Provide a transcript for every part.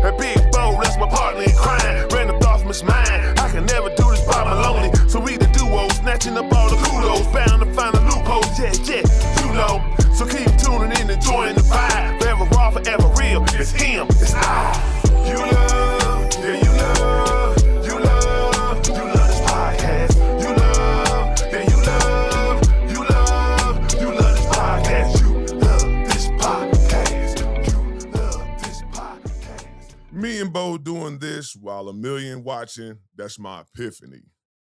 A big Bo, that's my partner in crime. Random thoughts from his mind. I can never do this by my lonely. So we the duo, snatching up all the kudos. Bound to find a loophole, yeah, you know. So keep tuning in, enjoying the vibe. Forever raw, forever real. It's him, it's I. You love, yeah, you love, you love, you love this podcast. You love, yeah, you love, you love, you love this podcast. You love this podcast. You love this podcast. Me and Bo doing this while a million watching. That's my epiphany.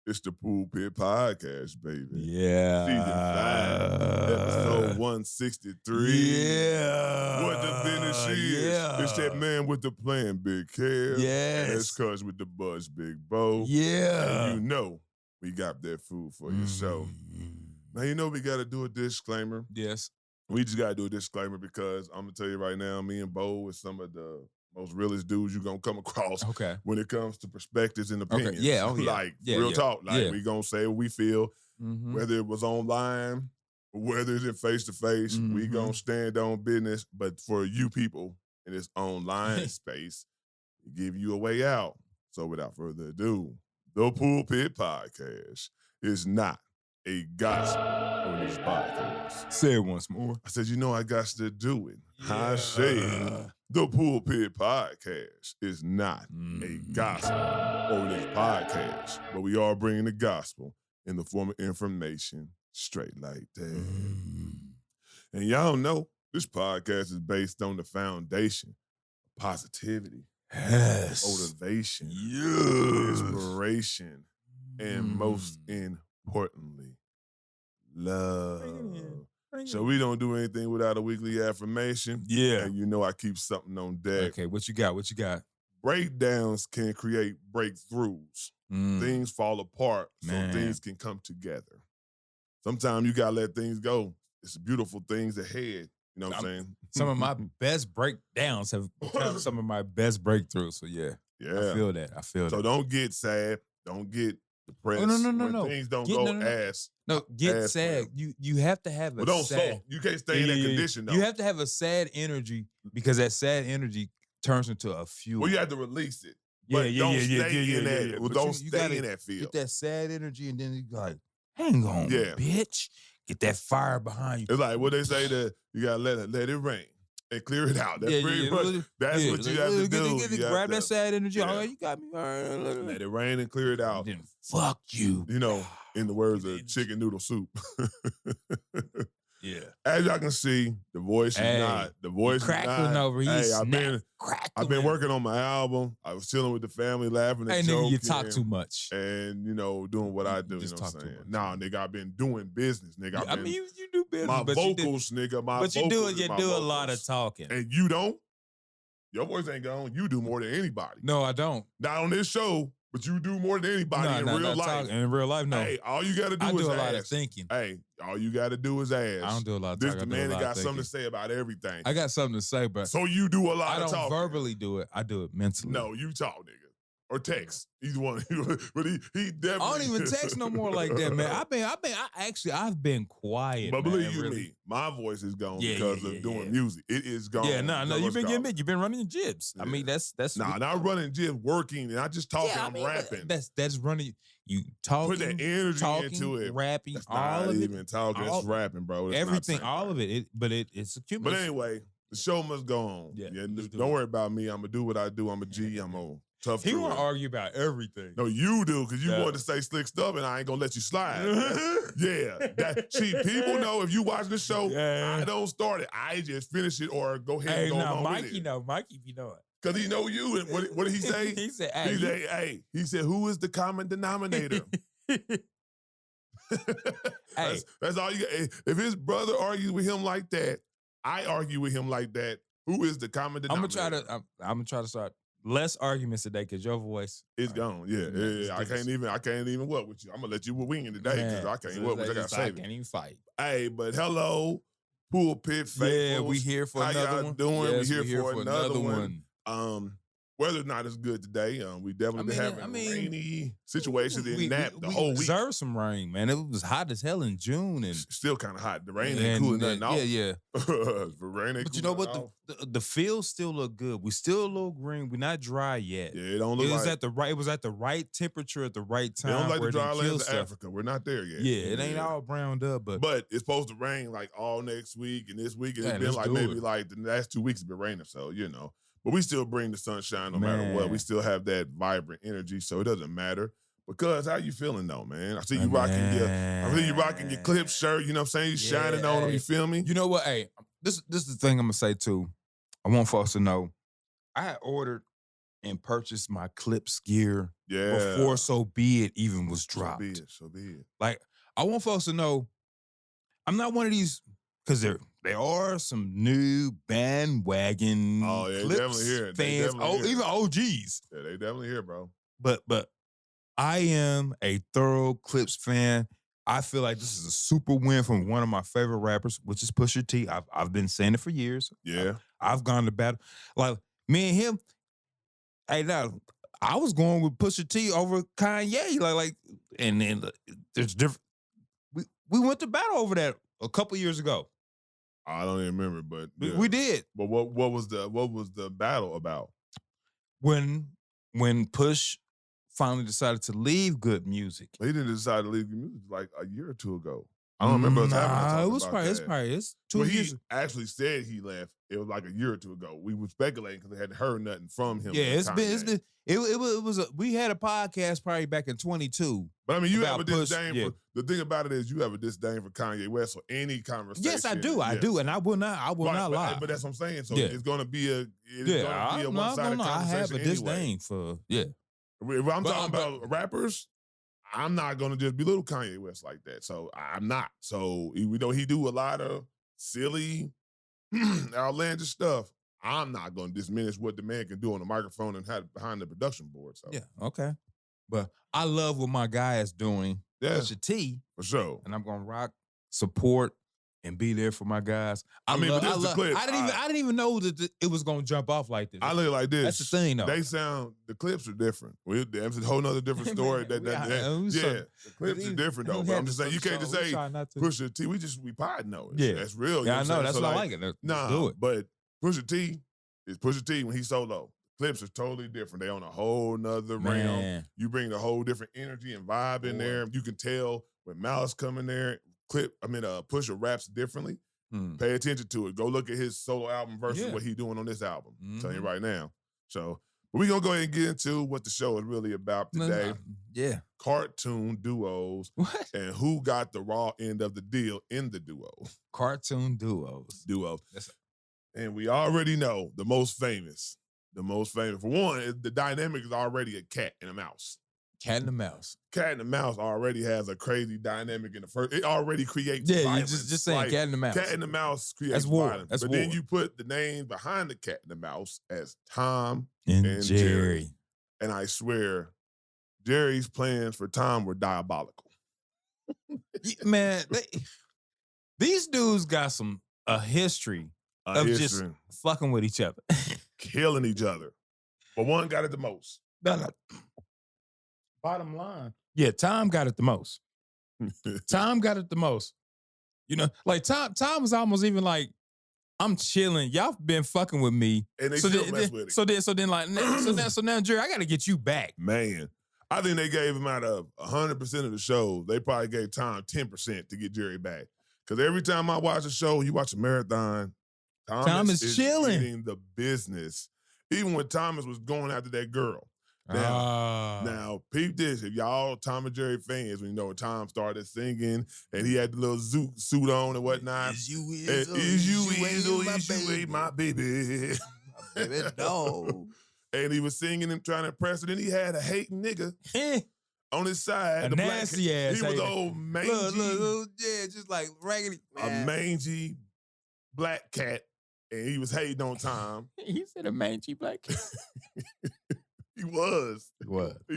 It's the Pulpit Podcast, baby. Yeah. Season 5, episode 163. Yeah. What the finish is. Yeah. It's that man with the plan, Big Kev. Yes. That's cuz with the buzz, Big Bo. Yeah. And you know we got that food for your show. Now, you know we got to do a disclaimer. Yes. We just got to do a disclaimer because I'm going to tell you right now, me and Bo is some of the most realest dudes you're going to come across Okay. when it comes to perspectives and opinions. Yeah. Oh, yeah. Like, Yeah, real yeah. talk. Like, Yeah. we going to say what we feel, whether it was online, whether it's in face-to-face, we going to stand on business. But for you people in this online space, we give you a way out. So without further ado, the Pulpit Podcast is not a gospel on this podcast. Say it once more. I said, you know, I got to do it. I say the Pulpit Podcast is not a gospel on this podcast, but we are bringing the gospel in the form of information straight like that. And y'all know this podcast is based on the foundation of positivity, Yes. motivation, Yes. inspiration, and most importantly, love. So we don't do anything without a weekly affirmation. Yeah. And you know I keep something on deck. Okay, what you got? What you got? Breakdowns can create breakthroughs. Things fall apart Man. so things can come together. Sometimes you gotta let things go. It's beautiful things ahead. You know what I'm saying? Some of my best breakdowns have become some of my best breakthroughs. So yeah, Yeah. I feel that. I feel So that. don't get sad. Don't get depressed. Oh, no, when no. things don't Get- go no, no. ass. No, get ass sad. for You have to have a Well, don't sad. sulk. You can't stay in that Yeah, condition though. You have to have a sad energy because that sad energy turns into a fuel. Well, you have to release it. Yeah, But yeah, don't yeah, stay yeah, yeah, in yeah, that. yeah. Well, But don't you stay gotta in that field. Get that sad energy, and then you like, hang on, Yeah. bitch. Get that fire behind you. It's like what they say that you gotta let it rain and clear it out. That's pretty much. That's what you have to do. You have Grab to that sad energy. yeah. Oh, you got me. let it rain and clear it out. Then fuck you. You know, in the words of chicken noodle soup. Yeah. As y'all can see, the voice Hey, is not. The voice is crackling not. over. He's Hey, I've been crackling. working on my album. I was chilling with the family, laughing Hey, and nigga, you joking, talk too much. and doing what I do. You just know what talk I'm too saying? much. Nah, nigga, I've been doing business, nigga. I mean, you do business, my but you do, vocals, nigga. My but you do vocals is you my do a lot vocals. of talking. And you don't. Your voice ain't gone. You do more than anybody. No, I don't. Not on this show, but you do more than anybody in real life. In real life, no. Hey, all you gotta do I is do a ask. lot of thinking. Hey, all you gotta do is ask. I don't do a lot of This talking. the I do a man that lot got of something to thinking. say about everything. I got something to say, but So you do a lot I of don't talking. verbally do it. I do it mentally. No, you talk, nigga. Or text. Either one. But he definitely. I don't even text no more like that, man. I've been quiet. But man, believe you really. me, my voice is gone Yeah, because yeah, of yeah, doing yeah. music. It is gone. Yeah, no, Just you've been gone. getting big. You've been running your jibs. I Yeah. mean, that's Nah, not running gym, working, and I just talking. Yeah, I I'm mean, rapping. That's running. You talking, Put that energy talking, into it. rapping, That's all not of it, even talking. all- It's rapping, bro. It's not everything, same all thing. of it. It's a But cumulative. anyway, the show must go on. Yeah, Yeah, let's do don't it. worry about me. I'm gonna do what I do. I'm a G. I'm on tough. He through want it. to argue about everything. No, you do, because you Yeah. wanted to say slick stuff, and I ain't gonna let you slide. See, people know if you watch the show, Yeah. I don't start it. I just finish it or go ahead Hey, and go now on Mikey, with it. know. Mikey, you know it. Because he know you. And what did he say? He said, He "Hey, said, he said, who is the common denominator? Hey. That's all you got. If his brother argues with him like that, I argue with him like that. Who is the common I'm denominator? gonna try to start less arguments today because your voice It's gone. Yeah, Yeah, I can't even what with you. I'm gonna let you wing it today because Man, I can't so what with you. I it's gotta like, save I it. can't even fight. Hey, but hello, Pulpit faithfuls. Yeah, we here for How another y'all one. doing? Yes, we here for another one. weather's not as good today. We definitely been having rainy situations in Nap the whole week. We deserved some rain, man. It was hot as hell in June, and Still kind of hot. The rain ain't cooling nothing off. Yeah. The rain ain't But you know cooling what? off. The fields still look good. We still a little green. We're not dry yet. Yeah, it don't look It was like at the right. It was at the right temperature at the right they time. don't like where the it dry didn't kill lands of stuff. Africa. We're not there yet. Yeah, it ain't all browned up, but it's supposed to rain like all next week and this week. And Man, it's been let's like do maybe it. like the last 2 weeks have been raining. So, but we still bring the sunshine no matter what. We Man. still have that vibrant energy. So it doesn't matter. Because how you feeling though, man? I see you rocking your Clip shirt. You know what I'm saying? You shining on them. You feel me? You know what? Hey, this is the thing I'm gonna say too. I want folks to know. I had ordered and purchased my Clips gear before So Be It even was dropped. So be it. Like, I want folks to know, I'm not one of these, because there are some new bandwagon They Clips definitely here. They fans, definitely here. even OGs. Yeah, they definitely here, bro. But I am a thorough Clips fan. I feel like this is a super win from one of my favorite rappers, which is Pusha T. I've been saying it for years. Yeah. I've gone to battle. Like, me and him, hey, now, I was going with Pusha T over Kanye. And then there's different. We went to battle over that a couple years ago. I don't even remember, but We did. But what was the battle about? When Push finally decided to leave good music. He didn't decide to leave the music like a year or two ago. I don't remember us having it was probably 2 years. He actually said he left. It was like a year or two ago. We were speculating because they hadn't heard nothing from him. Yeah, we had a podcast probably back in 22. But I mean, you have a about Push, disdain for the thing about it is you have a disdain for Kanye West or any conversation. Yes, I do. I do, and I will not lie. But that's what I'm saying. So Yeah. it's gonna be a I'm one-sided not. I conversation have a anyway. disdain for If I'm talking about rappers, I'm not gonna just belittle Kanye West like that. So I'm not. So we know he do a lot of silly, outlandish stuff. I'm not gonna diminish what the man can do on the microphone and have behind the production board. So yeah, okay. But I love what my guy is doing. Yeah. Pusha T, for sure. and I'm gonna rock, support, and be there for my guys. But this is the Clips. I didn't even know that it was gonna jump off like this. I look like this. That's the thing, though. The clips are different. That's a whole nother different story. The clips are different though. But I'm just saying you can't just say Pusha T. We pod know it. Yeah. That's real. Yeah, I know. That's So why I like it. Let's Nah, do it. but Pusha T is Pusha T when he's solo. Clips are totally different. They on a whole nother realm. Man. You bring the whole different energy and vibe in there. You can tell when Malice come in there. Pusha raps differently. Pay attention to it. Go look at his solo album versus what he's doing on this album. I'm telling you right now. So, but we're going to go ahead and get into what the show is really about today. Yeah. Cartoon duos. What? And who got the raw end of the deal in the duo. Cartoon duos. And we already know the most famous. For one, the dynamic is already a cat and a mouse. Cat and the mouse. Cat and the mouse already has a crazy dynamic in the first. It already creates Yeah, violence. you just saying cat and the mouse. Cat and the mouse creates That's war. violence. That's but war. then you put the name behind the cat and the mouse as Tom And Jerry. Jerry. And I swear, Jerry's plans for Tom were diabolical. Man, these dudes got a history of just fucking with each other. Killing each other. But one got it the most. Bottom line. Yeah, Tom got it the most. Tom got it the most. You know, like Tom was almost even like, I'm chilling. Y'all been fucking with me. And they still mess with it. So now, Jerry, I gotta get you back. Man, I think they gave him out of 100% of the shows, they probably gave Tom 10% to get Jerry back. Because every time I watch a show, you watch a marathon, Thomas is chilling. Eating the business. Even when Thomas was going after that girl. Now, peep this. If y'all Tom and Jerry fans, when you know when Tom started singing and he had the little suit on and whatnot. Is you my baby. My baby dog. And he was singing and trying to impress her. Then he had a hating nigga on his side. A nasty ass. He was old mangy. Look, yeah, just like raggedy. Man. A mangy black cat. And he was hating on Tom. He said a mangy black cat. He was. He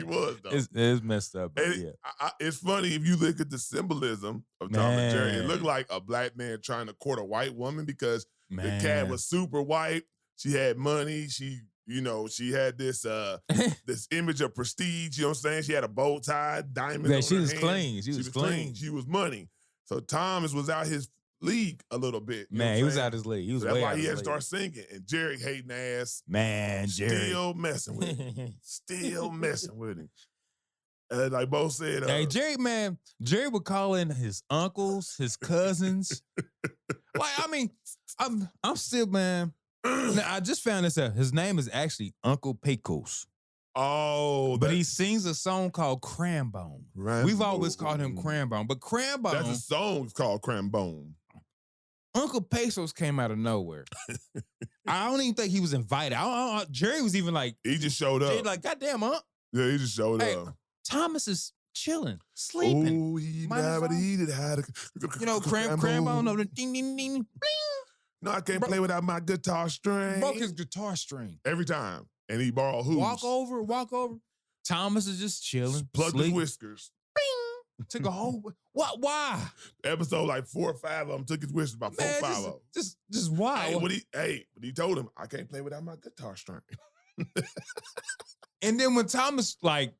was, though. It's messed up. And it's funny if you look at the symbolism of Tom and Jerry. It looked like a black man trying to court a white woman because the cat was super white. She had money. She You know, she had this this image of prestige. You know what I'm saying? She had a bow tie, diamonds. Yeah, on she her was hand. clean. She was clean. She was money. So Thomas was out his league a little bit. You know Man, what he I'm was saying? out his league. He was So that's way why out he his had to league. start singing. And Jerry hating ass, Man, Jerry. still messing with him. Still messing with him. Like both said, Hey, Jerry, man, Jerry would call in his uncles, his cousins. Like, I mean, I'm still, man. Now, I just found this out. His name is actually Uncle Pecos. oh, But he sings a song called Crambone. We've always called him Crambone. But Crambone, That's a song called Crambone. Uncle Pesos came out of nowhere. I don't even think he was invited. Jerry was even like, He just showed Jerry up. like, goddamn, Unc. Yeah, he just showed Hey, up. Thomas is chilling, sleeping. Oh, he Might as never well. eated had You know, Crambone over the ding, ding, ding, bling. No, I can't Bro- play without my guitar string. Broke his guitar string. Every time. And he borrowed hooves. Walk over. Thomas is just chilling. Plugged his sleep. whiskers. Took a whole. What? Why? Episode like 4 or 5 of them took his whiskers, about 4 or Man, 5 of them. just why? But he told him, I can't play without my guitar string. And then when Thomas like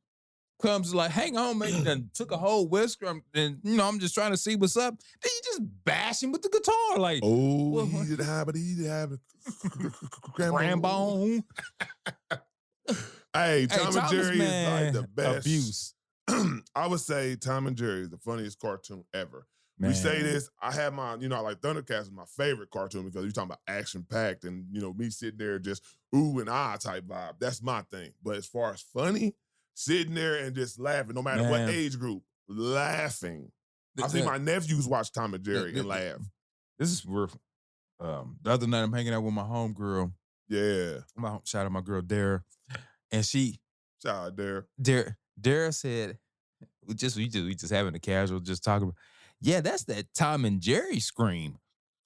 comes like, hang on, man, you done took a whole whisker, and I'm just trying to see what's up. Then you just bash him with the guitar, like Oh, Well, he did have it. He did have it. Crambone. Hey, Tom and Thomas, Jerry is man, like the best. abuse. I would say Tom and Jerry is the funniest cartoon ever. Man. We say this. I have my, I like Thundercats is my favorite cartoon because you're talking about action packed and me sitting there just ooh and ah type vibe. That's my thing. But as far as funny, sitting there and just laughing, no matter what Man. age group, laughing. I see my nephews watch Tom and Jerry and laugh. This is where the other night I'm hanging out with my homegirl. Yeah. Shout out my girl Dara, and she Shout out there. Dara said we just having a casual just talking about. Yeah, that's that Tom and Jerry scream.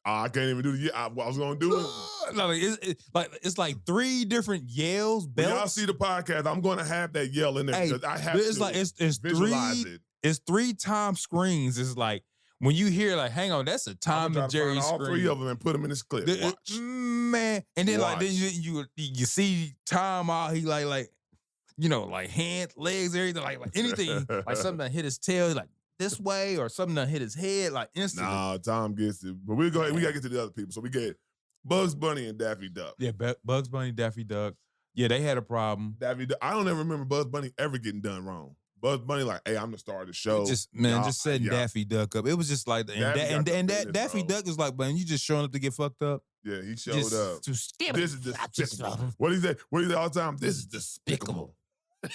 I can't even do it. I was gonna do it. It's like 3 different yells, When belts. y'all see the podcast, I'm gonna have that yell in there Hey, because I have it's to like it's visualize 3 it. it's 3 Tom screens. It's like when you hear like, hang on, that's a Tom and Jerry all scream. 3 of them and put them in this clip. Watch. Man, and then like Watch. then you see Tom out, he like hands, legs, everything, like anything, like something that hit his tail, like this way, or something that hit his head, like instantly. Nah, Tom gets it. But we gotta get to the other people. So we get Bugs Bunny and Daffy Duck. Yeah, Bugs Bunny, Daffy Duck. Yeah, they had a problem. Daffy Duck. I don't ever remember Bugs Bunny ever getting done wrong. Bugs Bunny like, hey, I'm the star of the show. Just setting y'all- Daffy Duck up. It was just like, and business, Daffy bro. Duck is like, man, you just showing up to get fucked up. Yeah, he showed Just up. to skip This it. is I just despicable. love him. What do you say? What do you say all the time? This is despicable.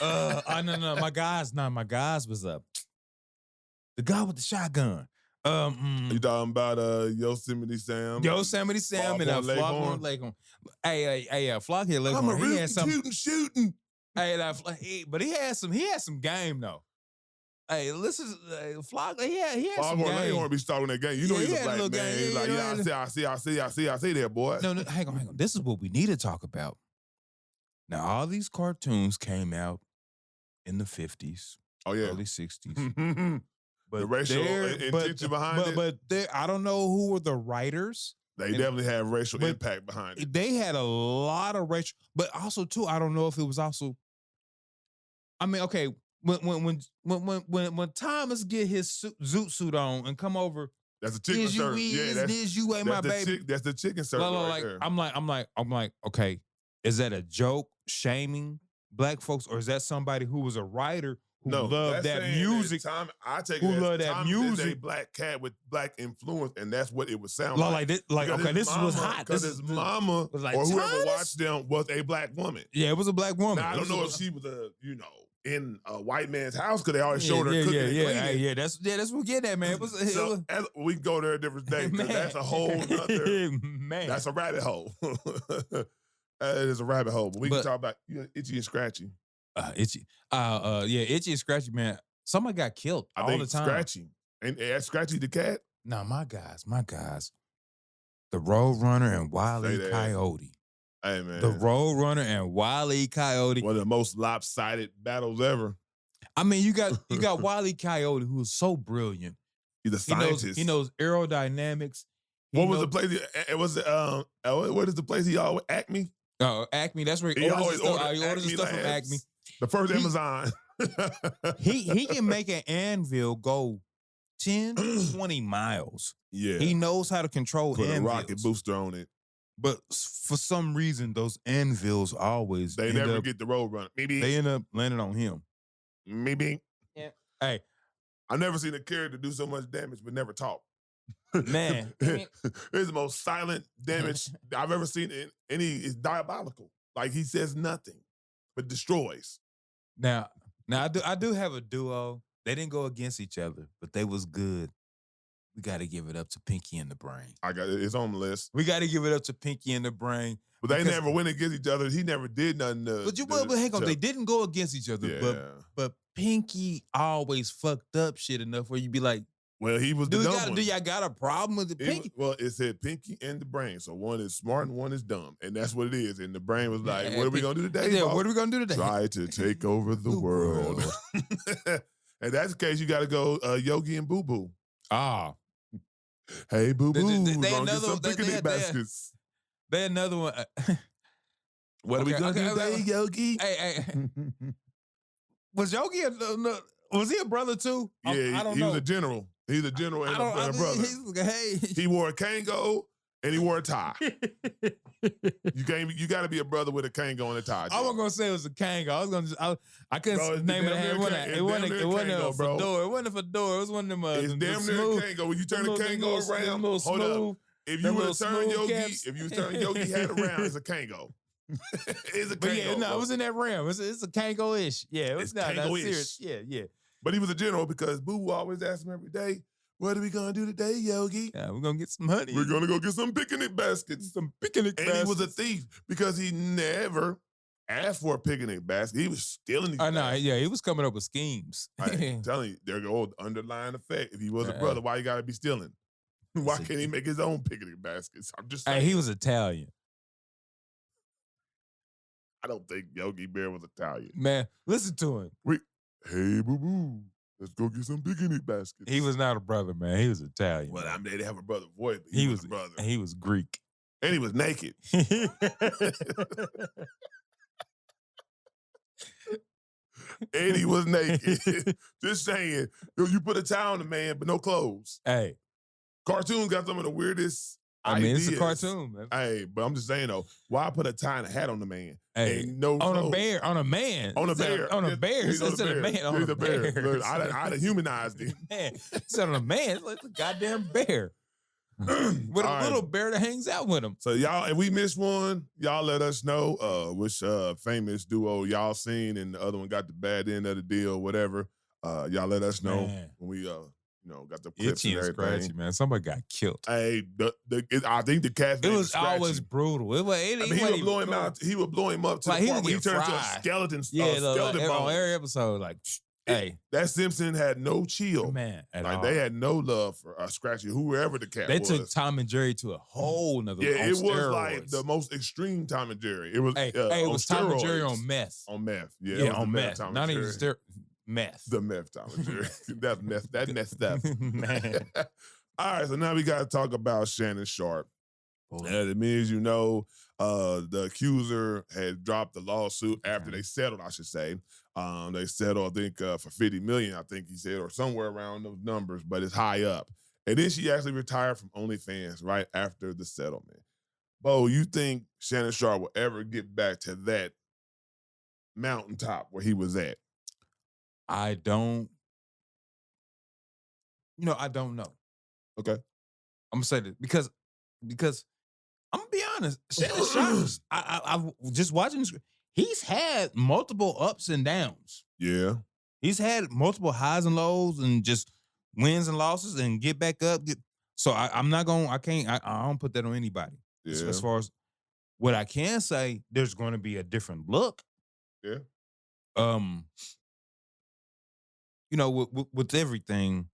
No, my guys was up. The guy with the shotgun. You talking about Yosemite Sam? Yosemite Sam and Foghorn Floghorn Leghorn. Hey, Floghorn I'm a Leghorn. He rootin' had some. shooting. Hey, but he had some game though. Hey, listen, Floghorn. He had some Foghorn game. Leghorn be starting that game. You know Yeah, he's he a had a black little man. game. He's like, Yeah, I see there, boy. No, hang on. This is what we need to talk about. Now, all these cartoons came out in the 50s, Oh yeah. early 60s. the But racial they're- intention behind it. But I don't know who were the writers. They definitely have racial but impact behind it. They had a lot of racial, but also too, I don't know if it was also. I mean, okay, when Thomas get his zoot suit on and come over, That's a chicken is you serve. Yeah, you ain't my baby. That's the chicken serve right there. I'm like, okay, is that a joke shaming black folks, or is that somebody who was a writer who loved that's that saying music? I take who it as loved that Tom is a music. black cat with black influence, and that's what it would sound Like this, Because okay, his this was mama- hot. Because This his is mama was like, or whoever Thomas? watched them was a black woman. Yeah, it was a black woman. Now, I It don't was know a- if she was in a white man's house because they always showed her cooking and cleaning. yeah. That's what we get at, man. It was, We can go there a different day. 'Cause man. that's a whole nother. man. That's a rabbit hole. It is a rabbit hole. But we can But- talk about Itchy and Scratchy. Itchy. Itchy and Scratchy, man. Somebody got killed I all think the time. Scratchy. And Scratchy the cat. No, my guys. The Roadrunner and Wile Say E. that. Coyote. Hey man. The Roadrunner and Wile E. Coyote. One of the most lopsided battles ever. I mean, you got Wile E. Coyote, who is so brilliant. He's a scientist. He knows aerodynamics. He What was knows- the place? It was what is the place he always Acme? Acme. That's where he He orders always his stuff. ordered He orders his Acme stuff from Labs. Acme. The first He- Amazon. He can make an anvil go 10, 20 miles. yeah. He knows how to control Put a anvils. rocket booster on it. But for some reason, those anvils always They end never up, get the road run. Maybe. they end up landing on him. Maybe. Hey, I've never seen a character do so much damage but never talk. man. It's the most silent damage I've ever seen. And he is diabolical. Like he says nothing, but destroys. Now I do have a duo. They didn't go against each other, but they was good. We got to give it up to Pinky and the Brain. I got it's on the list. We got to give it up to Pinky and the Brain. But they Because- never went against each other. He never did nothing. But hang on, they didn't go against each other. Yeah. But Pinky always fucked up shit enough where you be like, Well, he was the dumb one. do y'all got a problem with the It Pinky? well, it said Pinky and the Brain. So one is smart and one is dumb. And that's what it is. And the Brain was like, what are we going to do today? Yeah, boss? what are we gonna do today? Try to take over the The world. world. And that's the case, you got to go Yogi and Boo Boo. Ah, Hey, Boo Boo, They gonna get another- some they- picnic they- baskets. they another one. What are we Okay, going to do okay, today, Yogi? Hey, was Yogi was he a brother too? Yeah, I don't he know. was a general. He's a general and a brother. Hey, He wore a Kango and he wore a tie. You got to be a brother with a Kango and a tie. I wasn't gonna say it was a Kango. I was gonna I couldn't Bro, it's name it. damn near It wasn't. Kang- It it's wasn't. damn It near wasn't a Kango, bro. fedora. It wasn't a fedora. It was one of them. It's the damn near smooth- Kango. When you turn the them Kango little- around, them little hold up. smooth- If you them would have little turned smooth Yogi, caps. if you turned Yogi head around, it's a Kango. It's a Kango. But yeah, no, bro. it was in that realm. It's a Kango-ish. Yeah, it was It's not Kango-ish. serious. Yeah, yeah. But he was a general because Boo always asked him every day, what are we going to do today, Yogi? Yeah, we're gonna get some honey. We're going to go get some picnic baskets. some picnic. And he was a thief because he never asked for a picnic basket. He was stealing these I know. baskets. Yeah, he was coming up with schemes. I'm telling you, there go underlying effect. If he was a Yeah. brother, why you got to be stealing? Why Listen, can't he make his own picnic baskets? I'm just Hey, saying. he was Italian. I don't think Yogi Bear was Italian. Man, listen to him. Hey, Boo Boo, let's go get some picnic baskets. He was not a brother, man. He was Italian. Well, man. I mean, they didn't have a brother voice, but he he was a brother. and he was Greek. And he was naked. And he was naked. Just saying, you put a tie on the man, but no clothes. Hey, Cartoons got some of the weirdest I mean, it's a ideas. cartoon, man. Hey, but I'm just saying though, why put a tie and a hat on the man? Hey, Ain't no on a clothes. bear, on a man, On a He said bear. on a bear. He's on a Instead of bear. man, on He's a bear. Look, I'd have humanized him. Man, he said on a man. It's like a goddamn bear with a All right. little bear that hangs out with him. So y'all, if we missed one, y'all let us know which famous duo y'all seen and the other one got the bad end of the deal, whatever. Y'all let us know Man. when we got the clips Itchy and and scratchy, everything. man. Somebody got killed. Hey, I think the cat's It name was is Scratchy. always brutal. It was. It, I mean, he would blow him out. He would blow him up to Like, the he point would where he get turned to a fried. skeleton. Yeah, skeleton on bone. every episode, like, hey, That Simpson had no chill. man, at Like all. they had no love for Scratchy, whoever the cat They was. took Tom and Jerry to a whole nother. Yeah, on it was steroids. like the most extreme Tom and Jerry. It was Hey, it on was Tom and Jerry steroids. on meth. On meth. Yeah, it Yeah, was the on best meth. Tom and Not even Jerry. meth. The meth Tom and Jerry. That's meth. That meth stuff. Man. All right, so now we got to talk about Shannon Sharp. As many as you know, the accuser had dropped the lawsuit after they settled, I should say. They settled, I think, for $50 million, I think he said, or somewhere around those numbers, but it's high up. And then she actually retired from OnlyFans right after the settlement. Bo, you think Shannon Sharp will ever get back to that mountaintop where he was at? I don't. I don't know. Okay. I'm gonna say this because I'm gonna be honest. Shannon Sharp, I've just watching this. He's had multiple ups and downs. Yeah. He's had multiple highs and lows and just wins and losses and get back up. So I'm not going. I can't. I don't put that on anybody. Yeah. As far as what I can say, there's going to be a different look. Yeah. With everything,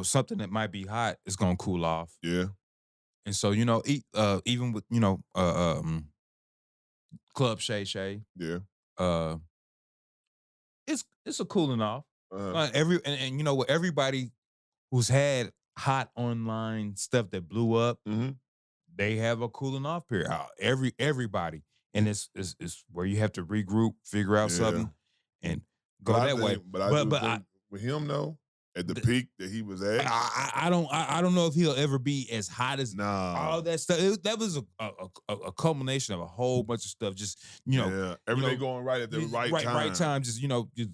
something that might be hot is going to cool off. Yeah. And so, even with, Club Shay Shay, Yeah. it's a cooling off. Uh-huh. With everybody who's had hot online stuff that blew up, Mhm. they have a cooling off period. Everybody. and it's where you have to regroup, figure out Yeah. something, and go But I that way. think- But I do but think with him though, at the The- peak that he was at, I don't know if he'll ever be as hot as nah. all that stuff. That was a culmination of a whole bunch of stuff. Just yeah, everything know, going right at the right time. right time. Just just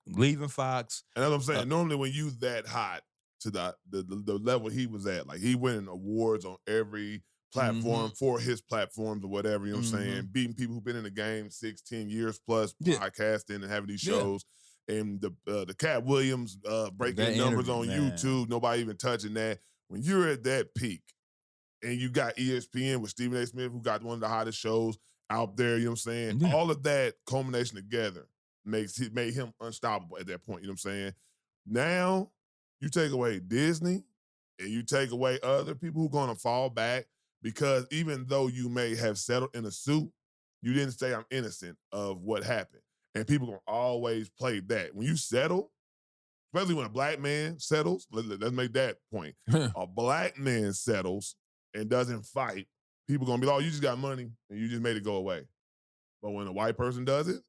leaving Fox. And that's what I'm saying. Normally, when you that hot to the level he was at, like he winning awards on every platform for his platforms or whatever, you know what I'm saying? Beating people who've been in the game 6-10 years plus, podcasting and having these shows. And the Cat Williams breaking That numbers interview, on man. YouTube, nobody even touching that. When you're at that peak and you got ESPN with Stephen A. Smith, who got one of the hottest shows out there, you know what I'm saying? Yeah. All of that culmination together made him unstoppable at that point, you know what I'm saying? Now, you take away Disney and you take away other people who are going to fall back because even though you may have settled in a suit, you didn't say I'm innocent of what happened. And people going to always play that. When you settle, especially when a black man settles, let's make that point. A black man settles and doesn't fight, people going to be like, oh, you just got money and you just made it go away. But when a white person does it,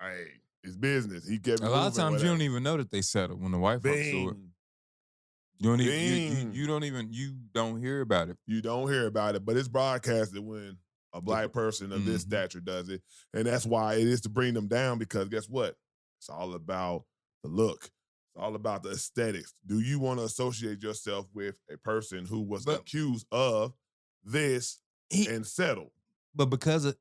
hey, it's business. He kept A lot of moving, times whatever. you don't even know that they settled when the wife do it. Bing. You don't even Bing. you don't hear about it. You don't hear about it, but it's broadcasted when a black person of this stature does it. And that's why it is to bring them down because guess what? It's all about the look. It's all about the aesthetics. Do you want to associate yourself with a person who was accused of this and settled? But because of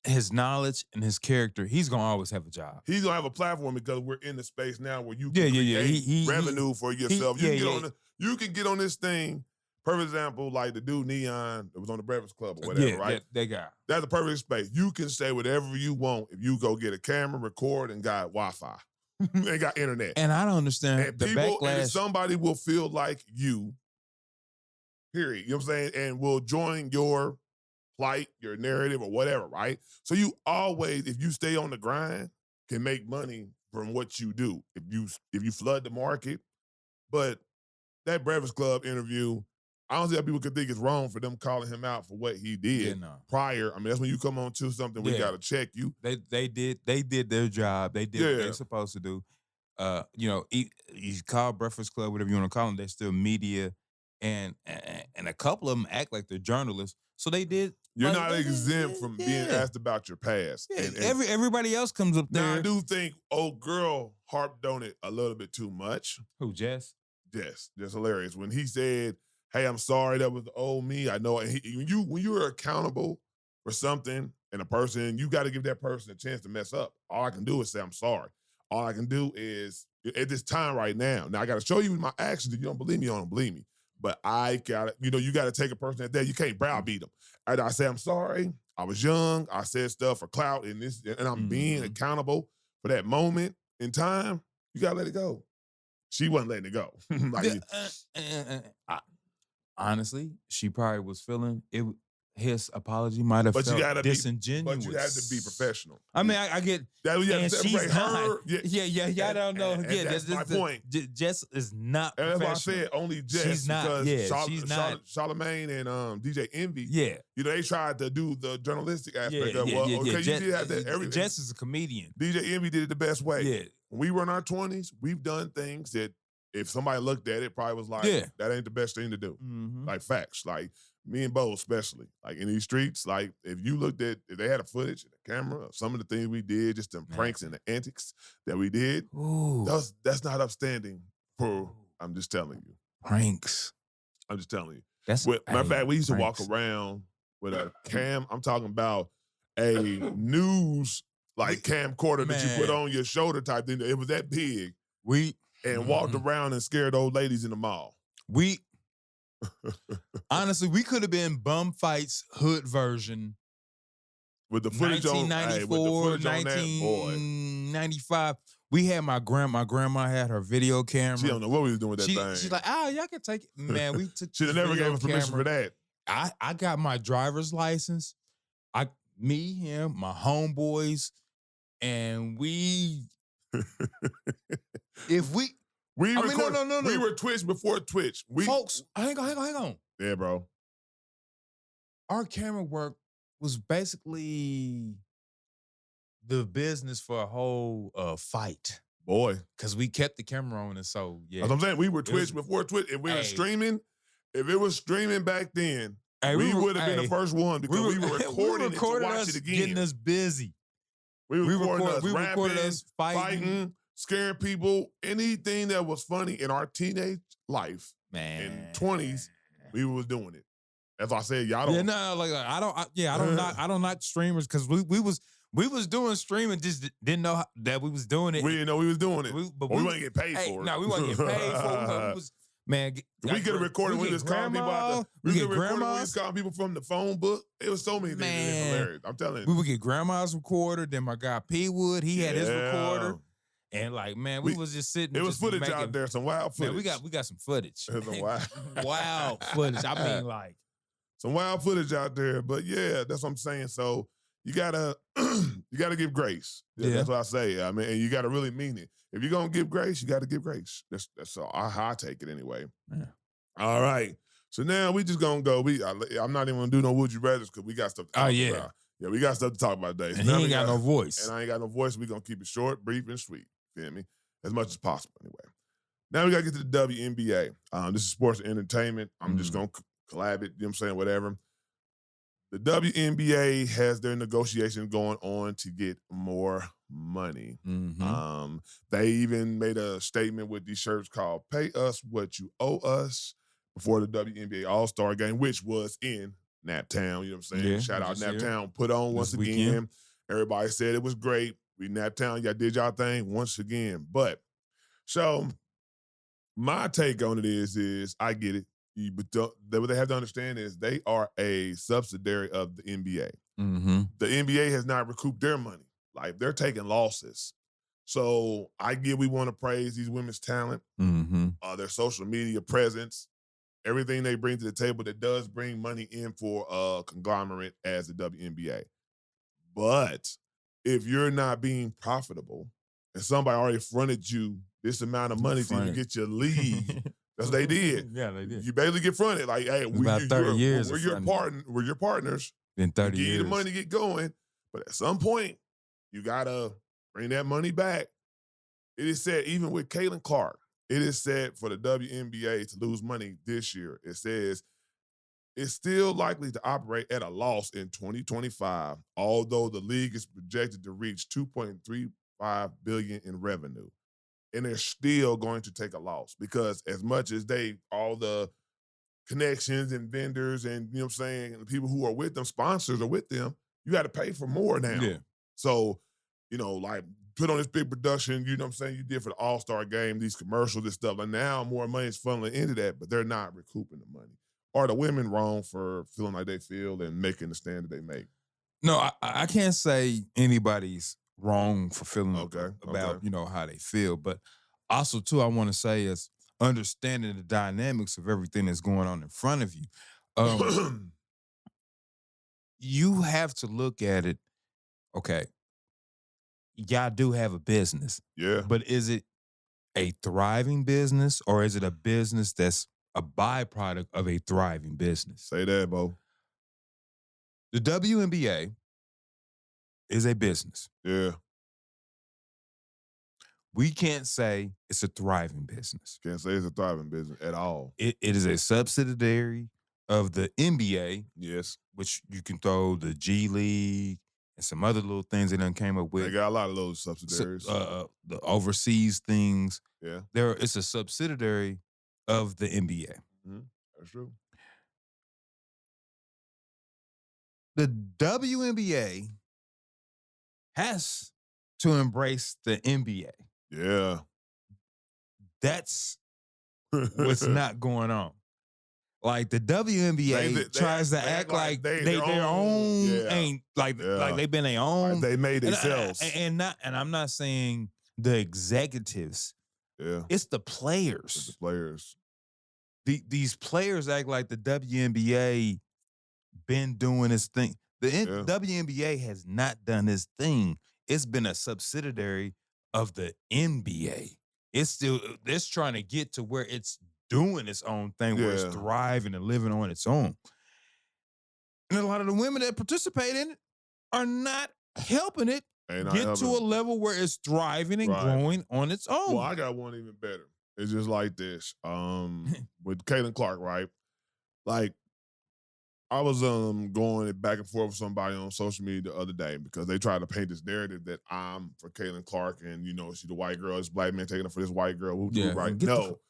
his knowledge and his character, he's gonna always have a job. He's gonna have a platform because we're in the space now where you Yeah, can yeah, yeah. create revenue for yourself. You can get on this thing. Perfect example, like the dude Neon that was on the Breakfast Club or whatever, right? That guy. That's a perfect space. You can say whatever you want if you go get a camera, record, and got Wi-Fi. And got internet. And I don't understand And the people, backlash. and somebody will feel like you, period. You know what I'm saying? And will join your plight, your narrative, or whatever, right? So you always, if you stay on the grind, can make money from what you do. If you flood the market. But that Breakfast Club interview, I don't see how people could think it's wrong for them calling him out for what he did prior. I mean, that's when you come on to something, we got to check you. They did their job. They did what they're supposed to do. You call Breakfast Club, whatever you want to call them, they're still media, and a couple of them act like they're journalists. So they did. You're not exempt from being asked about your past. Yeah, and everybody else comes up there. Now, I do think old girl harped on it a little bit too much. Who, Jess? Yes, that's hilarious. When he said, hey, I'm sorry, that was the old me. I know. And when you are accountable for something and a person, you got to give that person a chance to mess up. All I can do is say, I'm sorry. All I can do is, at this time right now, I got to show you my actions. If you don't believe me, you don't believe me. But I got to, you got to take a person at that. You can't browbeat them. And I say, I'm sorry. I was young. I said stuff for clout and I'm being accountable for that moment in time. You got to let it go. She wasn't letting it go. Honestly, she probably was feeling it. His apology might have felt disingenuous. But you have to be professional. I mean, I get that. You have to separate her. I don't know. Again, that's my point. Jess is not. And that's why I said only Jess. She's not. Because she's not. Charlamagne and DJ Envy. Yeah, they tried to do the journalistic aspect of you did have that. Everything. Jess is a comedian. DJ Envy did it the best way. Yeah. When we were in our 20s, we've done things that if somebody looked at it, probably was like, that ain't the best thing to do. Like facts. Like me and Bo especially. Like in these streets, like if they had a footage and a camera of some of the things we did, just them pranks and the antics that we did, that's not upstanding I'm just telling you. Pranks. I'm just telling you. Matter of fact, we used to walk around with a cam. I'm talking about a news camcorder that you put on your shoulder type thing. It was that big. Walked around and scared old ladies in the mall. Honestly, we could have been Bum Fights hood version. With the footage 1994, 1995. We had my grandma had her video camera. She don't know what we was doing with that thing. She's like, y'all can take it. Man, we took She never gave us permission for that. I got my driver's license. Me, him, my homeboys, and we We were Twitch before Twitch. Folks, hang on. Yeah, bro. Our camera work was basically the business for a whole fight. Boy, Because we kept the camera on, and so yeah. that's what I'm saying. We were was- Twitch before Twitch. If we were Hey. streaming, if it was streaming back then, Hey, we were- would have been hey, the first one because we were recording it to watch us it again. getting us busy. we recorded us we recorded rapping, us fighting. scaring people, anything that was funny in our teenage life Man. in 20s, we was doing it. As I said, y'all don't. Yeah, no, like I don't knock streamers because we was doing streaming, just didn't know that we was doing it. We didn't know we was doing it. But we wasn't getting paid hey, for it. No, we wasn't getting paid for it. We was, man, we could have recorded when we was calling people out. We get could have recorded when we was grandmas. calling people from the phone book. It was so many things. It was Man. hilarious. I'm telling We you. would get grandma's recorder. Then my guy P Wood, he had his Yeah. recorder, and like man, we We- was just sitting. It was just footage making, out there, some wild footage. Man, we got some footage. It was some wild, Wild footage. I mean, like. some wild footage out there. But yeah, that's what I'm saying. So you gotta give grace. Yeah. That's what I say. I mean, and you gotta really mean it. If you're gonna give grace, you gotta give grace. That's how I take it anyway. Yeah. All right. So now we just gonna go. I'm not even gonna do no would you rather because we got stuff to talk Oh, yeah. about. Yeah, we got stuff to talk about today. So And now he we ain't got no voice. And I ain't got no voice. We're gonna keep it short, brief, and sweet. Feel me? As much as possible, anyway. Now we gotta get to the WNBA. This is sports and entertainment. I'm just gonna collab it, you know what I'm saying? Whatever. The WNBA has their negotiations going on to get more money. Mhm. They even made a statement with these shirts called "Pay Us What You Owe Us" before the WNBA All-Star Game, which was in Naptown. You know what I'm saying? Yeah, Shout out just here. Naptown. Put on once This again. weekend. Everybody said it was great. We Naptown, y'all did y'all thing once again. But so my take on it is I get it. But what they have to understand is they are a subsidiary of the NBA. Mm-hmm. The NBA has not recouped their money. Like they're taking losses. So I get we want to praise these women's talent, Mm-hmm. their social media presence, everything they bring to the table that does bring money in for a conglomerate as the WNBA. But if you're not being profitable and somebody already fronted you this amount of money to even Fronted. get your league, that's what they did. Yeah, they did. You basically get fronted. Like, hey, It's about 30 years we're of your fronting. we're your partners. In We 30 give years. you the money to get going, but at some point, you gotta bring that money back. It is said, even with Caitlin Clark, it is said for the WNBA to lose money this year. It says it's still likely to operate at a loss in 2025, although the league is projected to reach $2.35 billion in revenue. And they're still going to take a loss because as much as all the connections and vendors and, you know what I'm saying, and the people who are with them, sponsors are with them, you got to pay for more now. Yeah. So, you know, like put on this big production, you know what I'm saying, you did for the All-Star game, these commercials and stuff. And now more money is funneling into that, but they're not recouping the money. Are the women wrong for feeling like they feel and making the stand that they make? No, I can't say anybody's wrong for feeling Okay, about, okay. you know, how they feel. But also, too, I want to say is understanding the dynamics of everything that's going on in front of you. You have to look at it, okay, y'all do have a business, Yeah. but is it a thriving business or is it a business that's a byproduct of a thriving business? Say that, Bo. The WNBA is a business. Yeah. We can't say it's a thriving business. Can't say it's a thriving business at all. It is a subsidiary of the NBA, Yes. which you can throw the G League and some other little things they done came up They with. got a lot of those subsidiaries. The overseas things. Yeah. It's a subsidiary of the NBA. That's true. The WNBA has to embrace the NBA. Yeah. That's what's not going on. Like the WNBA They tries to act act like like they they their their own. own Yeah. ain't like Yeah. they've been their own. They made And- themselves. and I'm not saying the executives. Yeah. It's the With players. the players. These players act like the WNBA been doing this thing. The Yeah. WNBA has not done this thing. It's been a subsidiary of the NBA. It's trying to get to where it's doing its own thing, where Yeah. it's thriving and living on its own. And a lot of the women that participate in it are not helping it Ain't not get helping to a them. level where it's thriving and Right. growing on its own. Well, I got one even better. It's just like this. With Caitlin Clark, right? Like, I was going back and forth with somebody on social media the other day because they tried to paint this narrative that I'm for Caitlin Clark and she's the white girl, this black man taking her for this white girl. Right? get the No.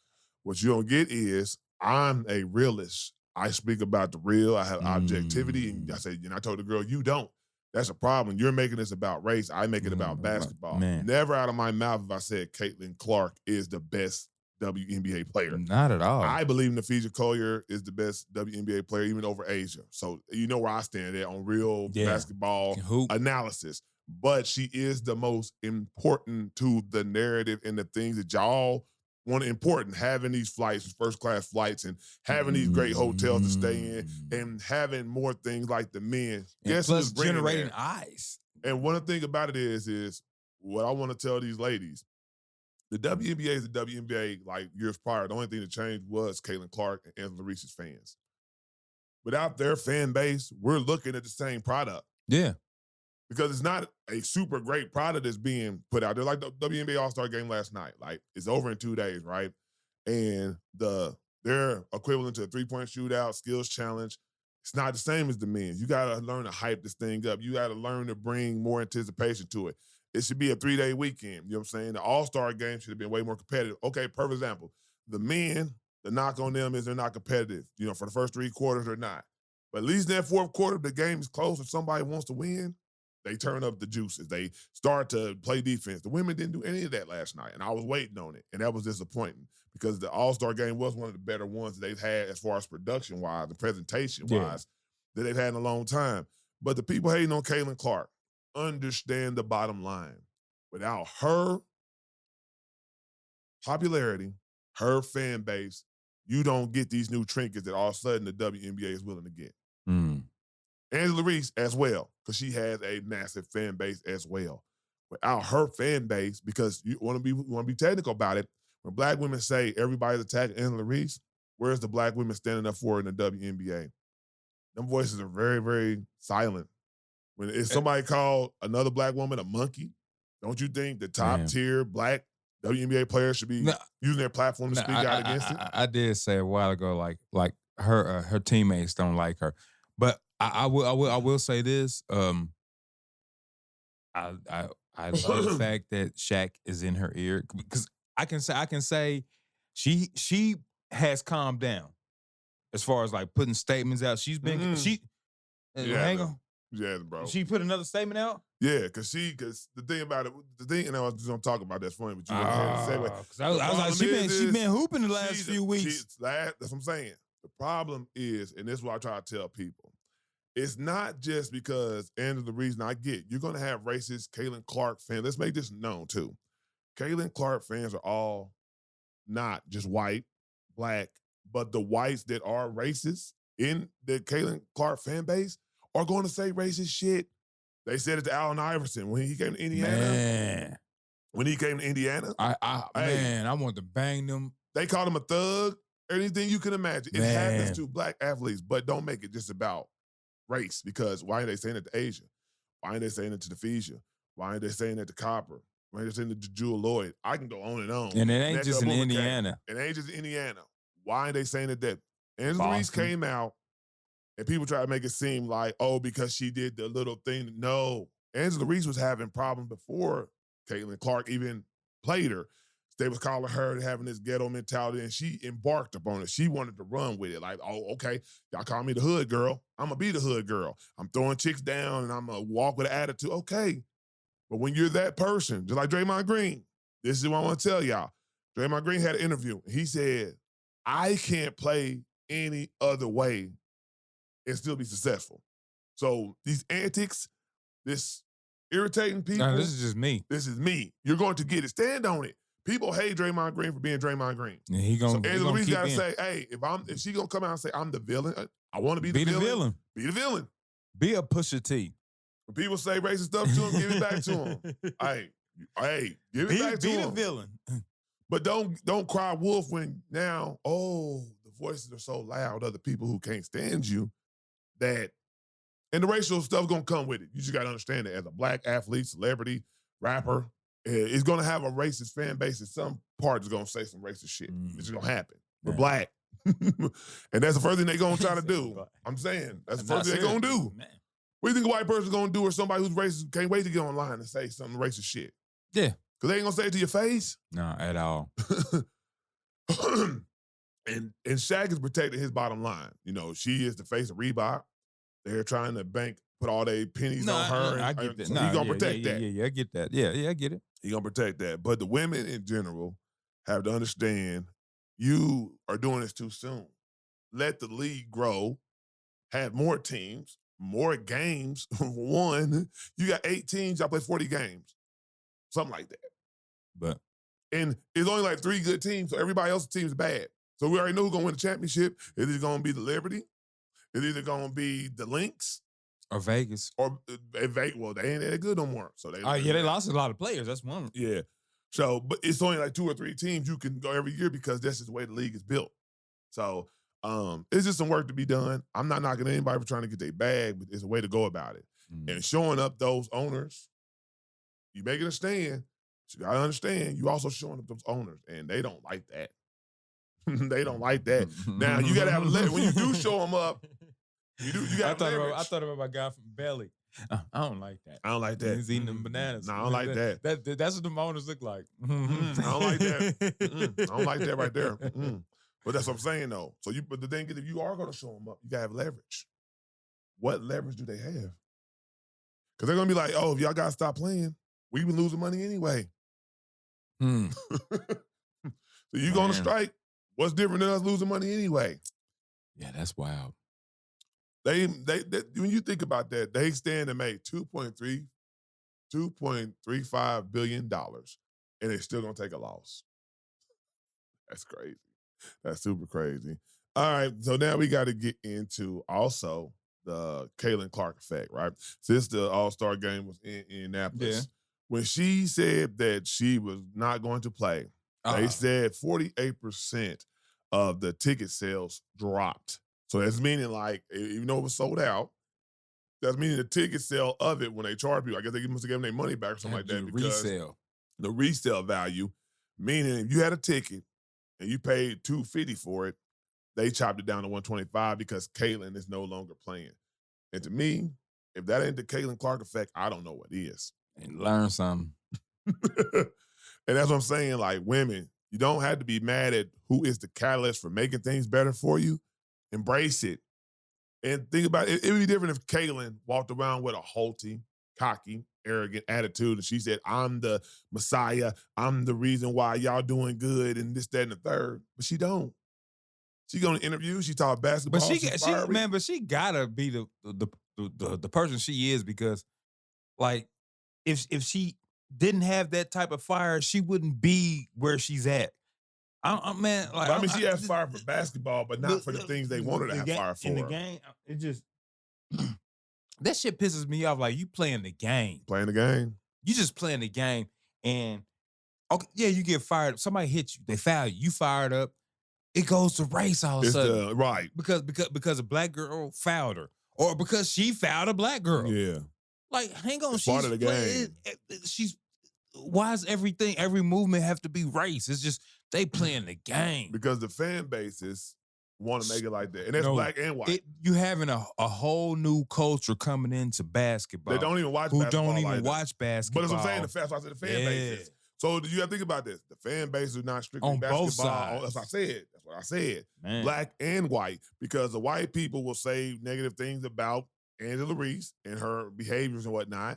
What you don't get is I'm a realist. I speak about the real. I have objectivity. And I say, I told the girl, you don't. That's a problem. You're making this about race. I make it about basketball. Man. Never out of my mouth have I said Caitlin Clark is the best WNBA player. Not at all. I believe Nafisa Collier is the best WNBA player, even over Asia. So you know where I stand at on real basketball analysis. But she is the most important to the narrative and the things that y'all want important. Having these flights, first-class flights, and having these great hotels to stay in, and having more things like the men. And plus generating eyes. And one thing about it is what I want to tell these ladies. The WNBA is the WNBA like years prior. The only thing that changed was Caitlin Clark and Angela Reese's fans. Without their fan base, we're looking at the same product. Yeah. Because it's not a super great product that's being put out there. Like the WNBA All-Star game last night. Like, it's over in 2 days, right? And their equivalent to a three-point shootout, skills challenge, it's not the same as the men's. You got to learn to hype this thing up. You got to learn to bring more anticipation to it. It should be a 3-day weekend. You know what I'm saying? The All-Star game should have been way more competitive. Okay, perfect example. The men, the knock on them is they're not competitive. For the first 3 quarters, they're not. But at least in that fourth quarter, the game is close. If somebody wants to win, they turn up the juices. They start to play defense. The women didn't do any of that last night, and I was waiting on it, and that was disappointing because the All-Star game was one of the better ones that they've had as far as production-wise and presentation-wise that they've had in a long time. But the people hating on Caitlin Clark understand the bottom line. Without her popularity, her fan base, you don't get these new trinkets that all of a sudden the WNBA is willing to get. Angela Reese as well, because she has a massive fan base as well. Without her fan base, because you want to be technical about it, when black women say everybody's attacking Angela Reese, where's the black women standing up for her in the WNBA? Them voices are very, very silent. If somebody called another black woman a monkey, don't you think the top tier black WNBA players should be using their platform to speak out against it? I did say a while ago, like her teammates don't like her, but I will say this. I love the fact that Shaq is in her ear because I can say she has calmed down as far as like putting statements out. She's been hang on. Yeah, bro. She put another statement out? Yeah, because the thing about it, and I was just gonna talk about that's funny, but you went ahead and segue. I was like, she been hooping the last few weeks. That's what I'm saying. The problem is, and this is what I try to tell people, it's not just because, and the reason I get, you're gonna have racist Caitlin Clark fans. Let's make this known too. Caitlin Clark fans are all not just white, black, but the whites that are racist in the Caitlin Clark fan base are going to say racist shit. They said it to Allen Iverson when he came to Indiana. Man. When he came to Indiana. I want to bang them. They called him a thug. Anything you can imagine. It happens to black athletes, but don't make it just about race because why are they saying it to Asia? Why are they saying it to Nafisa? Why are they saying it to Copper? Why are they saying it to Jewel Lloyd? I can go on and on. And it ain't just in Indiana. It ain't just in Indiana. Why are they saying it that? Angela Reese came out and people try to make it seem like, because she did the little thing. No. Angela Reese was having problems before Caitlin Clark even played her. They was calling her having this ghetto mentality, and she embarked upon it. She wanted to run with it. Like, okay, y'all call me the hood girl. I'm going to be the hood girl. I'm throwing chicks down, and I'm going to walk with an attitude. Okay. But when you're that person, just like Draymond Green, this is what I want to tell y'all. Draymond Green had an interview. He said, I can't play any other way and still be successful. So these antics, this irritating people. No, this is just me. This is me. You're going to get it. Stand on it. People hate Draymond Green for being Draymond Green. Yeah, so Angela Reese got to say, hey, if she going to come out and say, I'm the villain, I want to be the villain. Be the villain. Be a Pusha T. When people say racist stuff to him, give it back to him. Hey, give it back to him. Be the villain. But don't cry wolf when now, the voices are so loud, other people who can't stand you, that And the racial stuff gonna come with it. You just gotta understand that as a black athlete, celebrity, rapper, it's gonna have a racist fan base. And some part is gonna say some racist shit. It's gonna happen. We're black. And that's the first thing they gonna try to do. I'm saying, that's the first thing they gonna do. Man. What do you think a white person's gonna do, or somebody who's racist can't wait to get online and say some racist shit? Yeah. Cause they ain't gonna say it to your face. No, at all. And Shaq is protecting his bottom line. You know, she is the face of Reebok. They're trying to put all their pennies on her. I get that. So he gonna protect that. Yeah, I get that. Yeah, I get it. He gonna protect that. But the women in general have to understand you are doing this too soon. Let the league grow, have more teams, more games. One, you got 8 teams, y'all play 40 games. Something like that. And it's only like 3 good teams, so everybody else's team is bad. So we already know who's gonna win the championship. It's either gonna be the Liberty, it's either gonna be the Lynx, or Vegas. or well, they ain't that good no more. So They lost a lot of players. That's one. Yeah. So, but it's only like 2 or 3 teams you can go every year because that's just the way the league is built. So it's just some work to be done. I'm not knocking anybody for trying to get their bag, but it's a way to go about it. And showing up those owners, you making a stand, you gotta understand, you also showing up those owners, and they don't like that. They don't like that. Now, you gotta have when you do show them up, you gotta I thought about my guy from Belly. I don't like that. I don't like that. He's eating them bananas. No, I don't like that. That's what the owners look like. I don't like that. I don't like that right there. But that's what I'm saying, though. So but the thing is, if you are going to show them up, you got to have leverage. What leverage do they have? Because they're going to be like, oh, if y'all got to stop playing, we've been losing money anyway. So you going to strike, what's different than us losing money anyway? Yeah, that's wild. They when you think about that, they stand to make $2.35 billion, and they're still going to take a loss. That's crazy. That's super crazy. All right, so now we got to get into also the Caitlin Clark effect, right? Since the All-Star game was in Indianapolis, when she said that she was not going to play, they said 48% of the ticket sales dropped. So that's meaning, like, even though it was sold out, that's meaning the ticket sale of it when they charge people. I guess they must have given their money back or something like that. Because the resale value, meaning if you had a ticket and you paid $250 for it, they chopped it down to $125 because Caitlin is no longer playing. And to me, if that ain't the Caitlin Clark effect, I don't know what is. And learn something. And that's what I'm saying. Like, women, you don't have to be mad at who is the catalyst for making things better for you. Embrace it. And think about it. It would be different if Caitlin walked around with a haughty, cocky, arrogant attitude and she said, I'm the Messiah. I'm the reason why y'all doing good and this, that, and the third. But she don't. She going to interview. She talk basketball. But she gotta be the person she is, because, like, if she didn't have that type of fire, she wouldn't be where she's at. Man, like, I mean, she has fire for basketball, but not for the things they wanted to have fire for. In the game, it just that shit pisses me off. Like, you playing the game, You just playing the game, and okay, yeah, you get fired. Somebody hits you, they foul you. You fired up. It goes to race all of a sudden, right? Because a black girl fouled her, or because she fouled a black girl. Yeah, like, hang on, it's part of the game. Why does every movement have to be race? It's just they playing the game. Because the fan bases want to make it like that. And that's black and white. You having a whole new culture coming into basketball. They don't even watch basketball. But that's what I'm saying, I said the fan bases. So you got to think about this. The fan base is not strictly on basketball. Both sides. That's what I said. Man. Black and white. Because the white people will say negative things about Angela Reese and her behaviors and whatnot,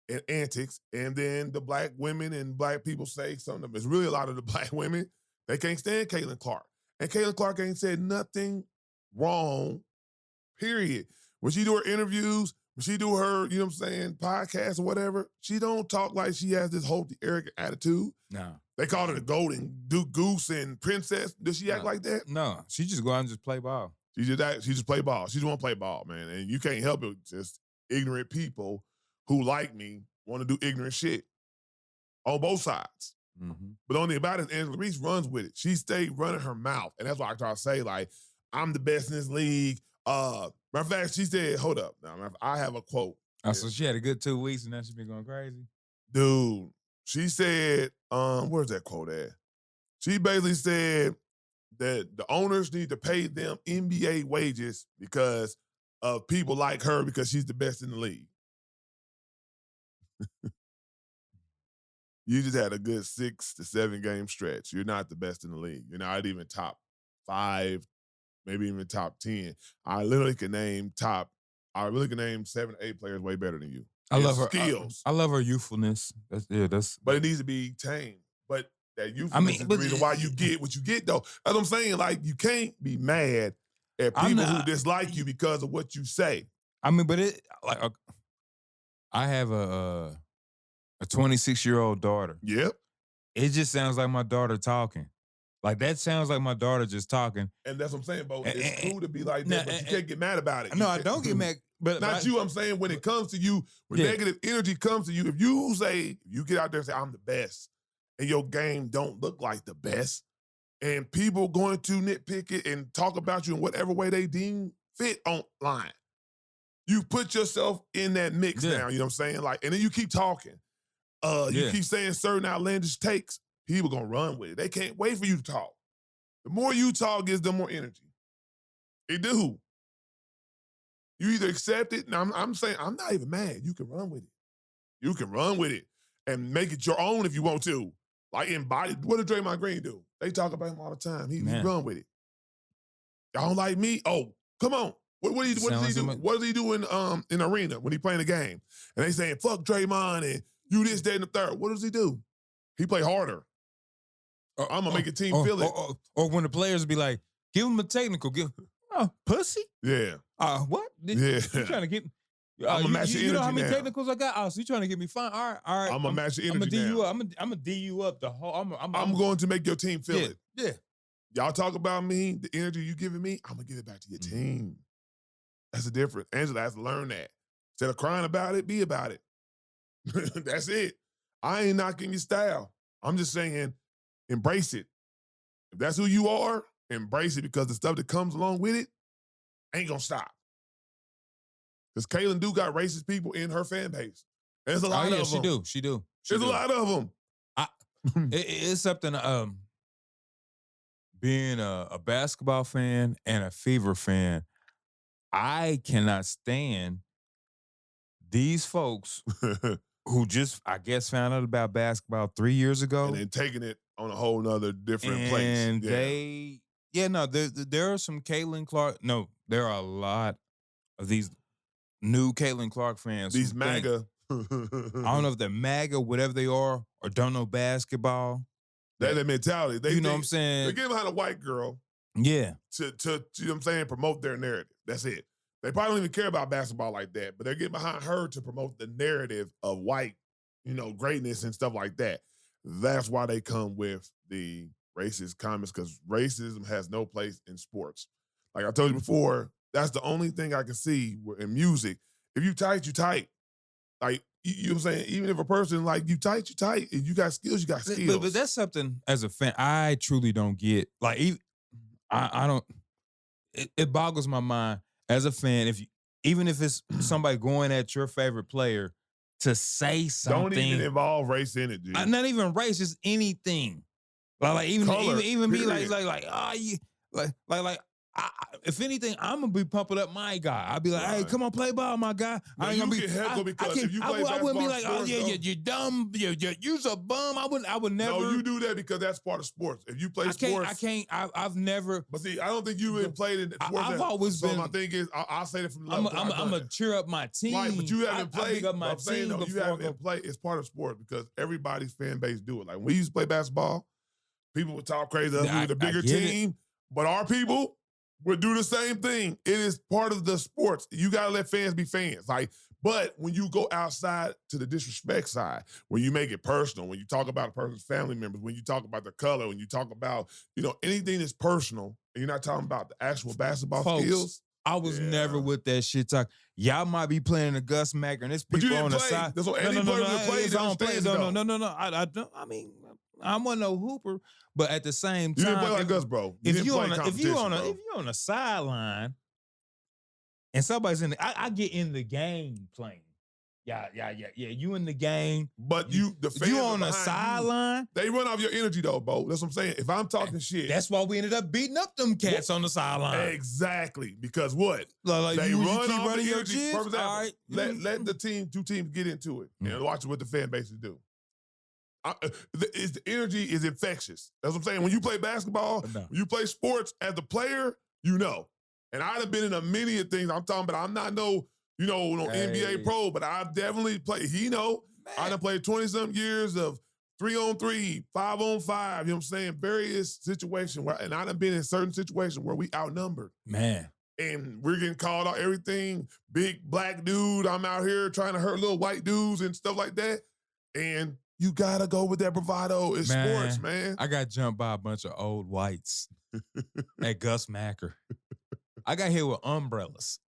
and antics, and then the black women and black people say something. It's really a lot of the black women, they can't stand Caitlin Clark. And Caitlin Clark ain't said nothing wrong, period. When she do her interviews, when she do her, you know what I'm saying, podcast or whatever, she don't talk like she has this whole arrogant attitude. No. They call her the golden goose and princess. Does she act like that? No. She just go out and just play ball. She just play ball. She just want to play ball, man. And you can't help it. Just ignorant people who, like me, want to do ignorant shit on both sides. Mm-hmm. But the only thing about it is Angela Reese runs with it. She stayed running her mouth. And that's why I try to say, like, I'm the best in this league. Matter of fact, she said, hold up. Now, I have a quote. Oh, so she had a good 2 weeks and now she been going crazy? Dude, she said, where's that quote at? She basically said that the owners need to pay them NBA wages because of people like her because she's the best in the league. You just had a good 6 to 7 game stretch. You're not the best in the league. You're not even top 5, maybe even top 10. I really can name 7 or 8 players way better than you. I love her skills. I love her youthfulness. That's But it needs to be tamed. But that youthfulness is the reason why you get what you get, though. That's what I'm saying. Like, you can't be mad at people who dislike you because of what you say. I mean, but I have a 26-year-old daughter. Yep. It just sounds like my daughter talking. Like, that sounds like my daughter just talking. And that's what I'm saying, bro. It's cool to be like that, but you can't get mad about it. No, I don't get mad. But Not you, I'm saying when it comes to you, when negative energy comes to you, if you get out there and say, I'm the best, and your game don't look like the best, and people going to nitpick it and talk about you in whatever way they deem fit online, you put yourself in that mix now, you know what I'm saying? Like, and then you keep talking. You keep saying certain outlandish takes, people gonna run with it. They can't wait for you to talk. The more you talk gives them more energy. They do. You either accept it, and I'm saying, I'm not even mad. You can run with it. You can run with it and make it your own if you want to. Like, embody. What did Draymond Green do? They talk about him all the time. He run with it. Y'all don't like me? Oh, come on. What does he do? What does he do in the arena when he playing the game? And they saying, fuck Draymond and you this, that, and the third. What does he do? He play harder. I'm going to make a team feel it. Or when the players be like, give him a technical. Pussy? Yeah. What? Yeah. You trying to get... I'm going to match your energy. You know how many now. technicals I got? Oh, so you trying to get me fine? All right. I'm going to match your energy I'm going to D you up the whole... I'm going to make your team feel it. Yeah. Y'all talk about me, the energy you giving me, I'm going to give it back to your team. That's the difference. Angela has to learn that. Instead of crying about it, be about it. That's it. I ain't knocking your style. I'm just saying, embrace it. If that's who you are, embrace it because the stuff that comes along with it ain't going to stop. Because Kaylin do got racist people in her fan base. There's a lot of them. She do. There's a lot of them. It's something, being a basketball fan and a Fever fan, I cannot stand these folks who just, I guess, found out about basketball 3 years ago. And then taking it on a whole nother different place. And there are some Caitlin Clark. No, there are a lot of these new Caitlin Clark fans. These MAGA. I don't know if they're MAGA, whatever they are, or don't know basketball. That's their mentality. They, you know what I'm saying? They get behind a white girl. Yeah. To you know what I'm saying, promote their narrative. That's it. They probably don't even care about basketball like that, but they're getting behind her to promote the narrative of white, greatness and stuff like that. That's why they come with the racist comments, because racism has no place in sports. Like I told you before, that's the only thing I can see in music. If you tight, you tight. Like, you know what I'm saying? Even if a person like you tight, you tight. If you got skills, you got skills. But that's something as a fan I truly don't get. Like, I don't. It boggles my mind as a fan. Even if it's somebody going at your favorite player to say something, don't even involve race in it, dude. Not even race, just anything. Like even Color, even me, period. if anything, I'm gonna be pumping up my guy. I'll be like, hey, come on, play ball, my guy. No, I ain't gonna be heckled because if you play I wouldn't be basketball like, oh sports, yeah, you're dumb, you's a bum. I would never. No, you do that because that's part of sports. If you play sports, I've never. But see, I don't think you really played in sports. I've always been. My thing is, I'll say that from the I'm level. gonna cheer up my team. Right, but you haven't played. I pick up my I'm saying, team no, you before haven't played. It's part of sport because everybody's fan base do it. Like when we used to play basketball, people would talk crazy. We were the bigger team, but our people would do the same thing. It is part of the sports. You gotta let fans be fans. But when you go outside to the disrespect side, when you make it personal, when you talk about a person's family members, when you talk about the color, when you talk about, anything that's personal, and you're not talking about the actual basketball skills. I was never with that shit talk. Y'all might be playing the Gus Macker, and there's people on the side. That's what any player that plays on stage. No. I don't. I mean, I'm no hooper, but at the same time, you didn't play like us, bro. If you on a sideline, and somebody's in I get in the game playing. Yeah. You in the game. But the fans You are on the behind you. sideline. They run off your energy though, Bo. That's what I'm saying. If I'm talking shit, That's why we ended up beating up them cats on the sideline. exactly. Because what? Like They you run keep off running the your energy. jigs. For example, All right. let the two teams get into it and watch what the fan bases do. The energy is infectious. That's what I'm saying. When you play basketball, No. when you play sports as a player, you know. And I'd have been in a many of things. I'm talking about I'm not no NBA pro, but I've definitely played. I done played 20-something years of 3-on-3, 5-on-5, you know what I'm saying? Various situations and I done been in certain situations where we outnumbered. Man. And we're getting called out everything. Big black dude, I'm out here trying to hurt little white dudes and stuff like that. And you gotta go with that bravado. It's sports, man. I got jumped by a bunch of old whites at Gus Macker. I got hit with umbrellas.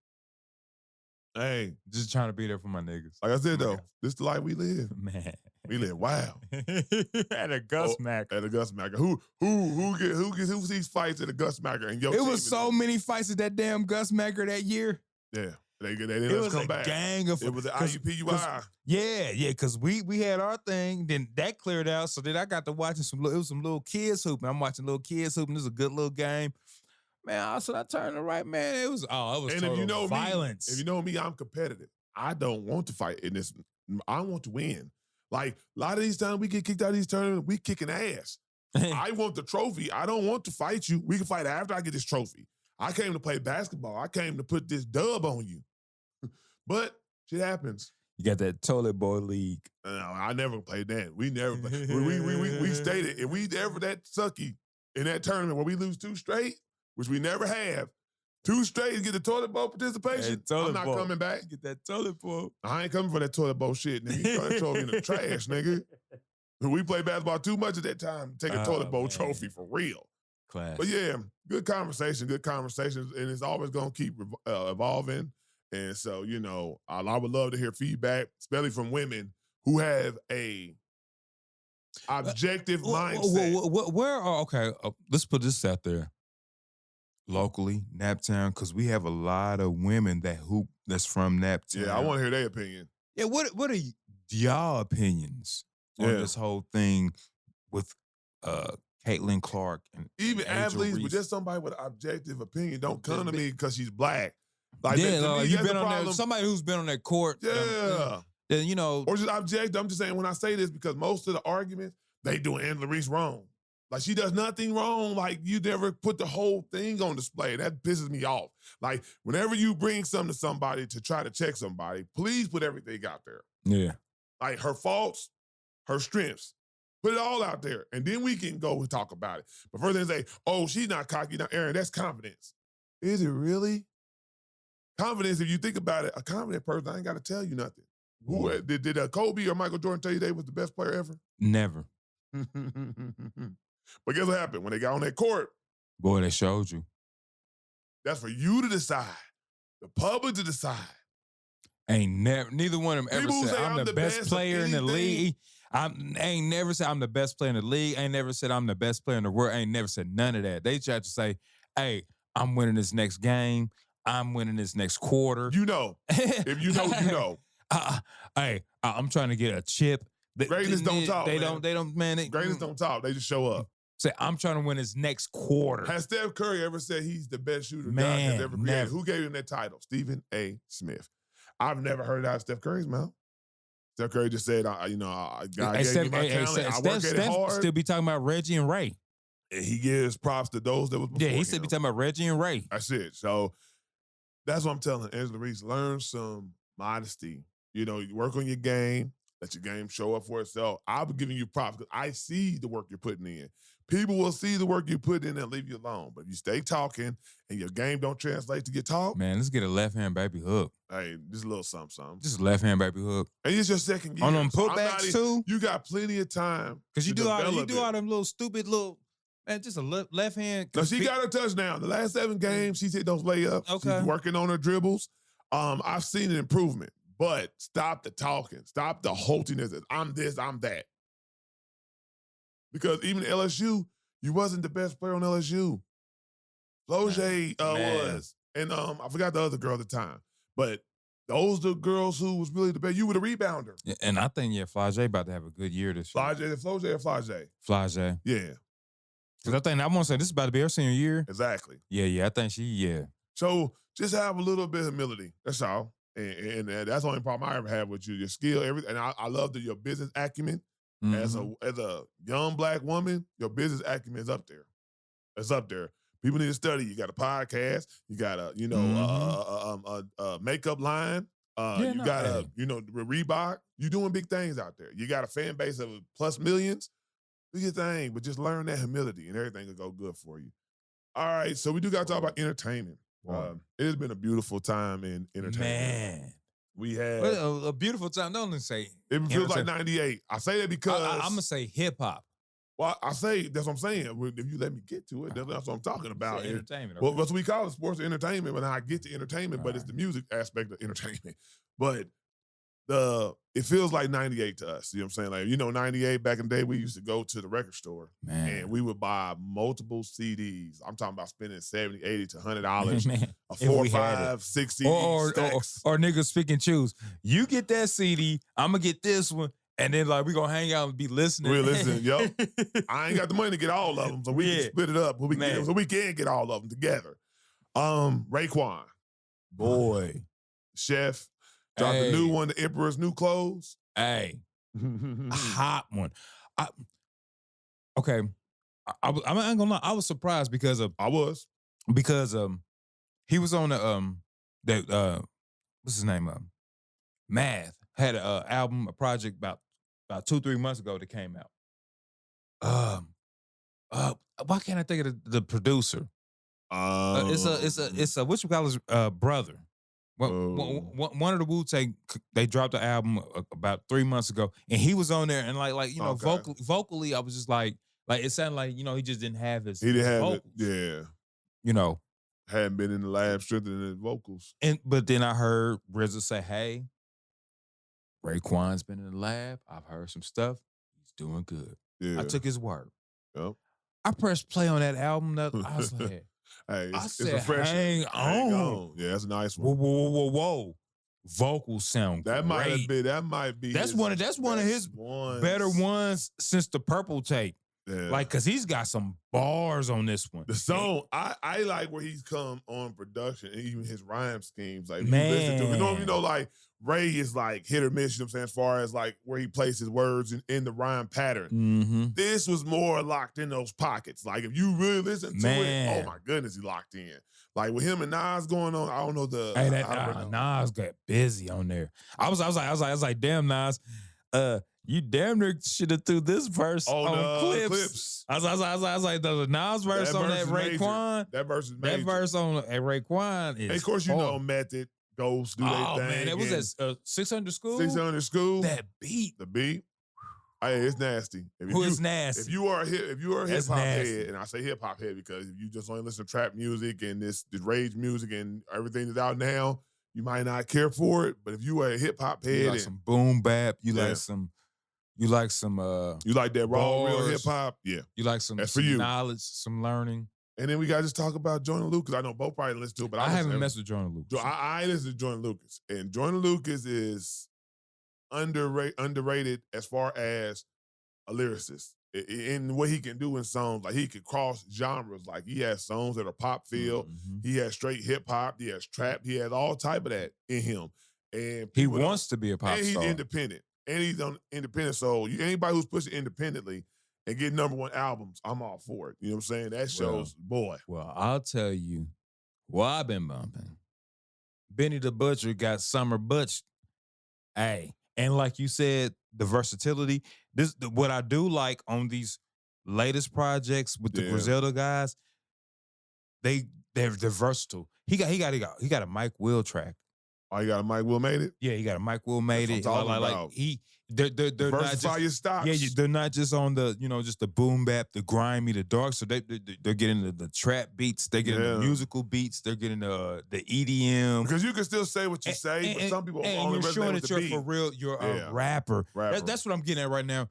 Hey, Just trying to be there for my niggas. like I said though, this is the life we live. Man. We live wow. At a Gus Macker. At a Gus Macker. Who sees fights at a Gus Macker? And It was so many fights at that damn Gus Macker that year. Yeah, they It was come a back. gang of. It was an 'cause- IUPUI. Yeah, because we had our thing, then that cleared out. So then I got to watching it was some little kids hooping. I'm watching little kids hooping. This is a good little game. Man, so I turned to the right, man. It was And total if you know violence. me, if you know me, I'm competitive. I don't want to fight in this. I want to win. Like a lot of these times we get kicked out of these tournaments, we kicking ass. I want the trophy. I don't want to fight you. We can fight after I get this trophy. I came to play basketball. I came to put this dub on you. But shit happens. You got that toilet boy league. No, I never played that. We never played. We stated if we ever that sucky in that tournament where we lose 2 straight, which we never have, 2 straight to get the toilet bowl participation, I'm not coming back. Get that toilet bowl. I ain't coming for that toilet bowl shit, nigga. You trying to throw me in the trash, nigga. We played basketball too much at that time to take a toilet bowl trophy for real. Class. But yeah, good conversations, and it's always gonna keep evolving. And so, I would love to hear feedback, especially from women who have a objective mindset. Where are okay? Let's put this out there. Locally, Naptown, because we have a lot of women that hoop that's from Naptown. Yeah, I want to hear their opinion. Yeah, what are y'all opinions on this whole thing with Caitlin Clark and even Angel athletes, Reese? but just somebody with an objective opinion. Don't come to me because she's black. Like, yeah, to me, you've that's been the on problem. there. Somebody who's been on that court. Yeah. Then Or just objective. I'm just saying when I say this because most of the arguments, they doing Angela Reese wrong. Like she does nothing wrong. Like you never put the whole thing on display. That pisses me off. Like whenever you bring something to somebody to try to check somebody, please put everything out there. Yeah. Like her faults, her strengths. Put it all out there. And then we can go and talk about it. But first they say, oh, she's not cocky, not Aaron. That's confidence. Is it really? Confidence, if you think about it, a confident person, I ain't got to tell you nothing. Who did Kobe or Michael Jordan tell you they was the best player ever? Never. But guess what happened? When they got on that court, Boy, they showed you. that's for you to decide. The public to decide. Neither one of them ever People who said say I'm the best of player in the anything. league. Ain't never said I'm the best player in the league. Ain't never said I'm the best player in the world. Ain't never said none of that. They tried to say, hey, I'm winning this next game. I'm winning this next quarter. You know. If you know, you know. I'm trying to get a chip. Greatness don't talk, They man. don't, man. Greatness don't talk. They just show up. Say, I'm trying to win this next quarter. Has Steph Curry ever said he's the best shooter God Man, has ever created? never. Who gave him that title? Stephen A. Smith. I've never heard it out of Steph Curry's mouth. Steph Curry just said, God gave me my talent. I work at it hard. Still be talking about Reggie and Ray. And he gives props to those that was before Yeah, he still be him. talking about Reggie and Ray. That's it. So that's what I'm telling Angela Reese. Learn some modesty. You work on your game. Let your game show up for itself. I'll be giving you props because I see the work you're putting in. People will see the work you put in and leave you alone. But if you stay talking and your game don't translate to your talk, Man, let's get a left hand baby hook. hey, just a little something. Just a left hand baby hook. And it's your second year. On them so I'm putbacks not too. You got plenty of time. Because you to do all develop it. them little stupid little man, just a left hand. No, she got her touchdown. The last 7 games, she's hit those layups. Okay. She's working on her dribbles. I've seen an improvement. But stop the talking. Stop the holtiness. I'm this, I'm that. Because even LSU, you wasn't the best player on LSU. Flau'jae Man. was. and I forgot the other girl at the time, but those the girls who was really the best. You were the rebounder. Yeah, and I think Flage about to have a good year this year. Flage or Flage? Flage. Yeah, Because I think I want to say this is about to be her senior year. exactly. Yeah. I think she. So just have a little bit of humility. That's all. And that's the only problem I ever had with you. Your skill, everything. And I love your business acumen. As Mhm. a young black woman, your business acumen is up there. It's up there. People need to study. You got a podcast. You got a makeup line. You got Reebok. You're doing big things out there. You got a fan base of plus millions. Do your thing, but just learn that humility, and everything will go good for you. All right, so we do got to talk about entertainment. It has been a beautiful time in entertainment. Man. We had Well, a beautiful time. Don't say it feels like 98. I say that because I'm going to say hip hop. Well, I say that's what I'm saying. If you let me get to it, that's what I'm talking about. Say entertainment. Well, Okay. that's what we call it, sports entertainment. When I get to entertainment, but it's the music aspect of entertainment. But it feels like 98 to us. You know what I'm saying? Like, 98 back in the day, we used to go to the record store and we would buy multiple CDs. I'm talking about spending $70, $80 to $100 Man, a if 4, we had 5, 6 CDs. or niggas pick and choose. You get that CD, I'm going to get this one. And then we going to hang out and be listening. We're listening, yo. I ain't got the money to get all of them, so we can split it up. So we can get all of them together. Raekwon. Boy. Chef. Dropped a new one, The Emperor's New Clothes. Hey. A hot one. I'm not gonna lie. I was surprised because he was on the what's his name? Math had an album, a project about 2-3 months ago that came out. Why can't I think of the producer? It's a what you call his brother. One of the Wu-Tang, they dropped the album about 3 months ago, and he was on there, and vocally, I was just like it sounded like he just didn't have his. He didn't have vocals, it, yeah. Hadn't been in the lab strengthening his vocals. But then I heard RZA say, "Hey, Raekwon's been in the lab. I've heard some stuff. He's doing good." Yeah. I took his word. Yep. I pressed play on that album. I was like, hey, it's refreshing. Hang on. Yeah, that's a nice one. Whoa. Vocals sound that great. might be That's one of his better ones since the Purple tape. Yeah. Cause he's got some bars on this one. The song, I like where he's come on production and even his rhyme schemes. Like, man, you listen to him, like Ray is like hit or miss, you know what I'm saying, as far as like where he places words in the rhyme pattern. Mm-hmm. This was more locked in those pockets. Like, if you really listen to it, oh my goodness, he locked in. Like with him and Nas going on, I don't know Nas got busy on there. I was like, damn, Nas, you damn near should have threw this verse on Clips. I was like, the Nas verse on that Raekwon. That verse is major. That verse on Raekwon is. And of course, Method, Ghost, do their thing. Oh man, that was at 600 School. 600 School. That beat. The beat. Hey, it's nasty. It's nasty. If you are a hip hop head, and I say hip hop head because if you just only listen to trap music and this rage music and everything that's out now, you might not care for it. But if you are a hip hop head, you like some boom bap, you like some you like that raw real hip hop, yeah. You like some knowledge, some learning. And then we got to just talk about Joyner Lucas. I know both probably listen to it, but I haven't messed with Joyner Lucas. I listen to Joyner Lucas, and Joyner Lucas is underrated as far as a lyricist in what he can do in songs. Like, he can cross genres. Like, he has songs that are pop feel. Mm-hmm. He has straight hip hop. He has trap. He has all type of that in him. And he wants to be a pop star. And he's independent. And he's on independent. So anybody who's pushing independently and getting #1 albums, I'm all for it. You know what I'm saying? That shows, boy. Well, I'll tell you what I've been bumping. Benny the Butcher got Summer Butch. Hey. And like you said, the versatility. What I do like on these latest projects with the Griselda guys, they're versatile. He got a Mike Will track. Oh, you got a Mike Will Made It? Yeah, he got a Mike Will Made It. They're Diversify not your stocks. Yeah, they're not just on the just the boom bap, the grimy, the dark. So they're getting the trap beats. They're getting the musical beats. They're getting the EDM. Because you can still say what you say, but some people only you're showing that you're beat. For real. You're a rapper. That's what I'm getting at right now.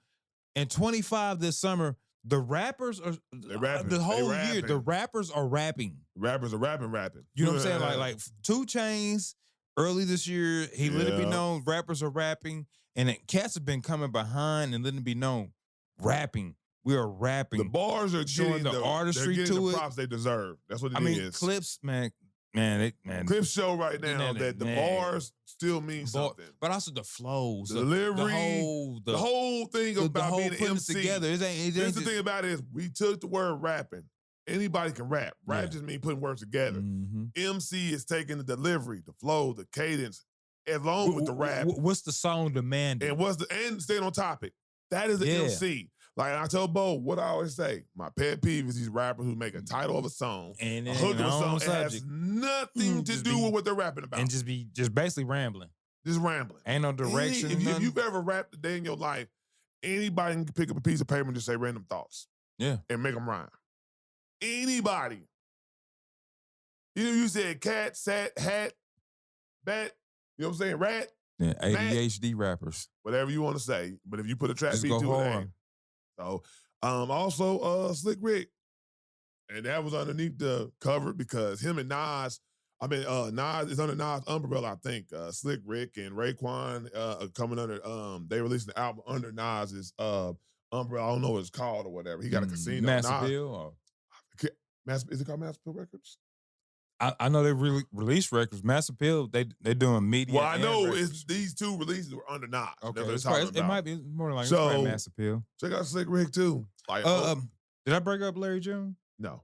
And 25 this summer, the rappers are rapping. the They whole year. The rapping. rappers are rapping. Rappers are rapping. You know what I'm saying? Like 2 Chainz early this year, he let it be Yeah. known rappers are rapping, and cats have been coming behind and letting it be known rapping. We are rapping. the bars are showing getting the artistry they're getting to the it. props they deserve. That's what it is. I mean, Clips, man. Clips show right now Man, that the man. bars still mean something. But also the flows, The delivery, the the whole thing the about whole being an putting it MC. together. It ain't Here's the just, thing about it is we took the word rapping. Anybody can rap. Rap Yeah. just means putting words together. Mhm. MC is taking the delivery, the flow, the cadence, along with the rap. What's the song demanding? And staying on topic. That is an Yeah. MC. Like I tell Bo, what I always say, my pet peeve is these rappers who make a title of a song, and a hook of a on song, it has subject. nothing to Just do be- with what they're rapping about. And just basically rambling. Just rambling. Ain't no direction. If nothing. you've ever rapped a day in your life, anybody can pick up a piece of paper and just say random thoughts. Yeah. And make them rhyme. Anybody. You said cat, sat, hat, bat, you know what I'm saying? Rat, Yeah, ADHD rappers. whatever you want to say. But if you put a trap Just beat go to it, hard. hey. So also Slick Rick. And that was underneath the cover because him and Nas, Nas is under Nas' umbrella, I think. Slick Rick and Raekwon are coming under, they released the album under Nas's umbrella. I don't know what it's called or whatever. He got a casino. Massive Nas- Bill. Or? Is it called Massive Bill Records? I know they release records. Massive Bill, they doing media. Well, I and know records. it's these two releases were under Nas. Okay, That's what it's they're talking probably- it about. might be more like So- it's probably Massive Bill. Check out Slick Rick too. Like, Did I break up Larry June? no.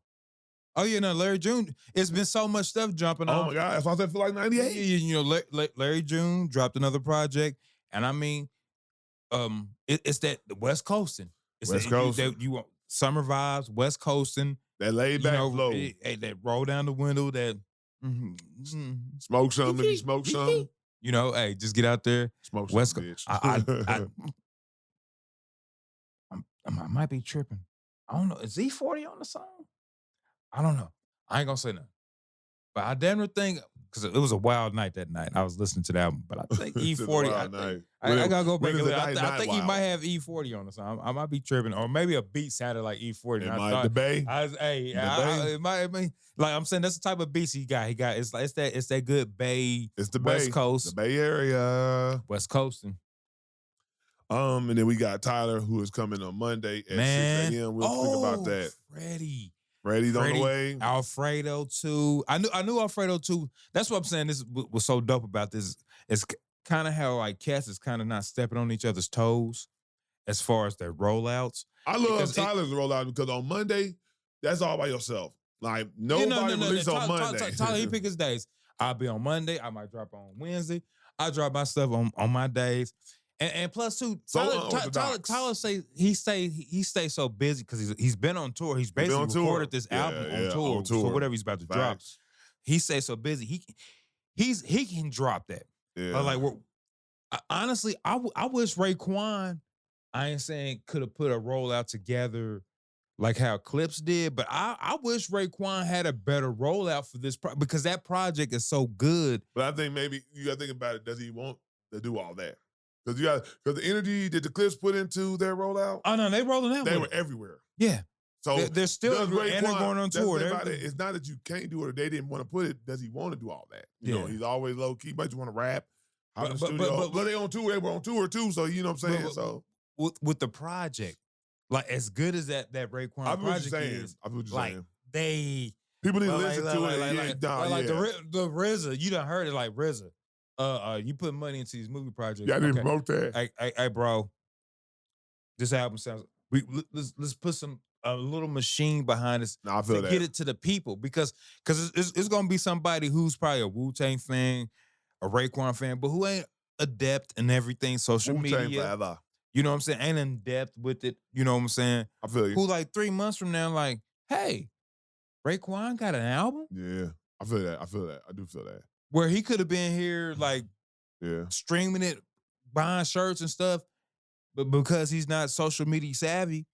Oh yeah, no, Larry June. It's been so much stuff jumping Oh off. my God, that's why I said for like 98. You know, Larry June dropped another project, and I mean, it's that the West Coasting. It's West that, Coasting. you want summer vibes, West Coasting. That laid back flow. That roll down the window. That Smoke something, if you smoke something. you know, hey, just get out there. Smoke West something, Co- bitch. I might be tripping. I don't know. Is E40 on the song? I don't know. I ain't gonna say nothing. But I damn near think because it was a wild night that night. I was listening to the album, but I think It's a E40. wild night. I gotta go When back. is And the look. night I not think he wild? might have E40 on the song. I might be tripping, or maybe a beat sounded like E40. It and I might thought, the Bay. I was, hey, The it might. I mean, like I'm saying, that's the type of beats he got. It's that good Bay, It's the West Bay. Coast, The Bay Area. West Coasting. And then we got Tyler, who is coming on Monday at 6 a.m. We'll think about that. Freddie's on the way. Alfredo too. I knew Alfredo too. That's what I'm saying. This was so dope about this. It's kind of how like Cass is kind of not stepping on each other's toes as far as their rollouts. I love because Tyler's rollout because on Monday, that's all by yourself. Like nobody released on Monday. Tyler, he pick his days. I'll be on Monday. I might drop on Wednesday. I drop my stuff on my days. And plus too, So Tyler he stays so busy because he's been on tour. He's basically on tour. recorded this Yeah, album yeah, on tour for whatever he's about to drop. Facts. He stays so busy. He can drop that. Yeah. But like honestly, I wish Raekwon, I ain't saying could have put a rollout together like how Clips did, but I wish Raekwon had a better rollout for this because that project is so good. But I think maybe you got to think about it. Does he want to do all that? Because the energy that the Clips put into their rollout, Oh no, they rolling out. they with were it. everywhere. Yeah. So They're still does and they're Raekwon- going on that's the tour. thing They're- about it. It's not that you can't do it or they didn't want to put it. Does he want to do all that? You know, Yeah. he's always low key, but you want to rap. Out in the But- studio. But they on tour. They were on tour too. So you know what I'm saying. But- So with the project, like as good as that Raekwon I feel what project you're saying. is, I feel what you're like saying. they People need to like- listen like- to like- it. like- Yeah, like- nah, like yeah. the RZA, you done heard it like RZA. You put money into these movie projects. Yeah, I didn't Okay. promote that. Hey, bro. This album sounds. Let's put a little machine behind us Nah, I feel to that. get it to the people because it's gonna be somebody who's probably a Wu-Tang fan, a Raekwon fan, but who ain't adept in everything social Wu-Tang media. forever. You know what I'm saying? Ain't in depth with it. You know what I'm saying? I feel you. Who like 3 months from now, like, hey, Raekwon got an album Yeah, I feel that. I feel that. I do feel that. where he could have been here, like Yeah. streaming it, buying shirts and stuff, but because he's not social media savvy,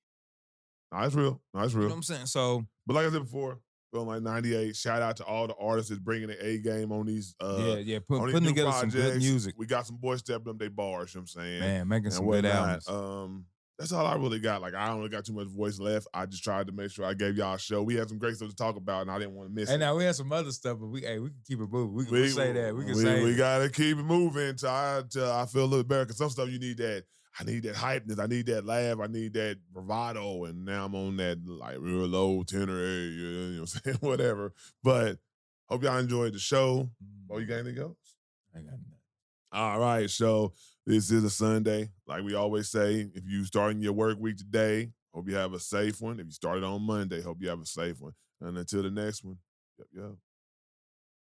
Nah, it's real. Nah, it's you know real. what I'm saying? So But like I said before, feeling like 98. Shout out to all the artists that's bringing the A game on these. yeah, on these putting new together some good projects. music, We got some boys stepping up their bars. You know what I'm saying, man, making and some good whatnot. albums. That's all I really got. Like, I don't really got too much voice left. I just tried to make sure I gave y'all a show. We had some great stuff to talk about, and I didn't want to miss And it. now we had some other stuff, but we can keep it moving. We can say that. We can say we gotta keep it moving till I feel a little better. Cause some stuff you need that. I need that hypeness. I need that laugh. I need that bravado. And now I'm on that like real low tenor, you know what I'm saying? Whatever. But hope y'all enjoyed the show. Oh, you got anything else? I got nothing. All right, so this is a Sunday. Like we always say, if you starting your work week today, hope you have a safe one. If you started on Monday, hope you have a safe one. And until the next one, yep.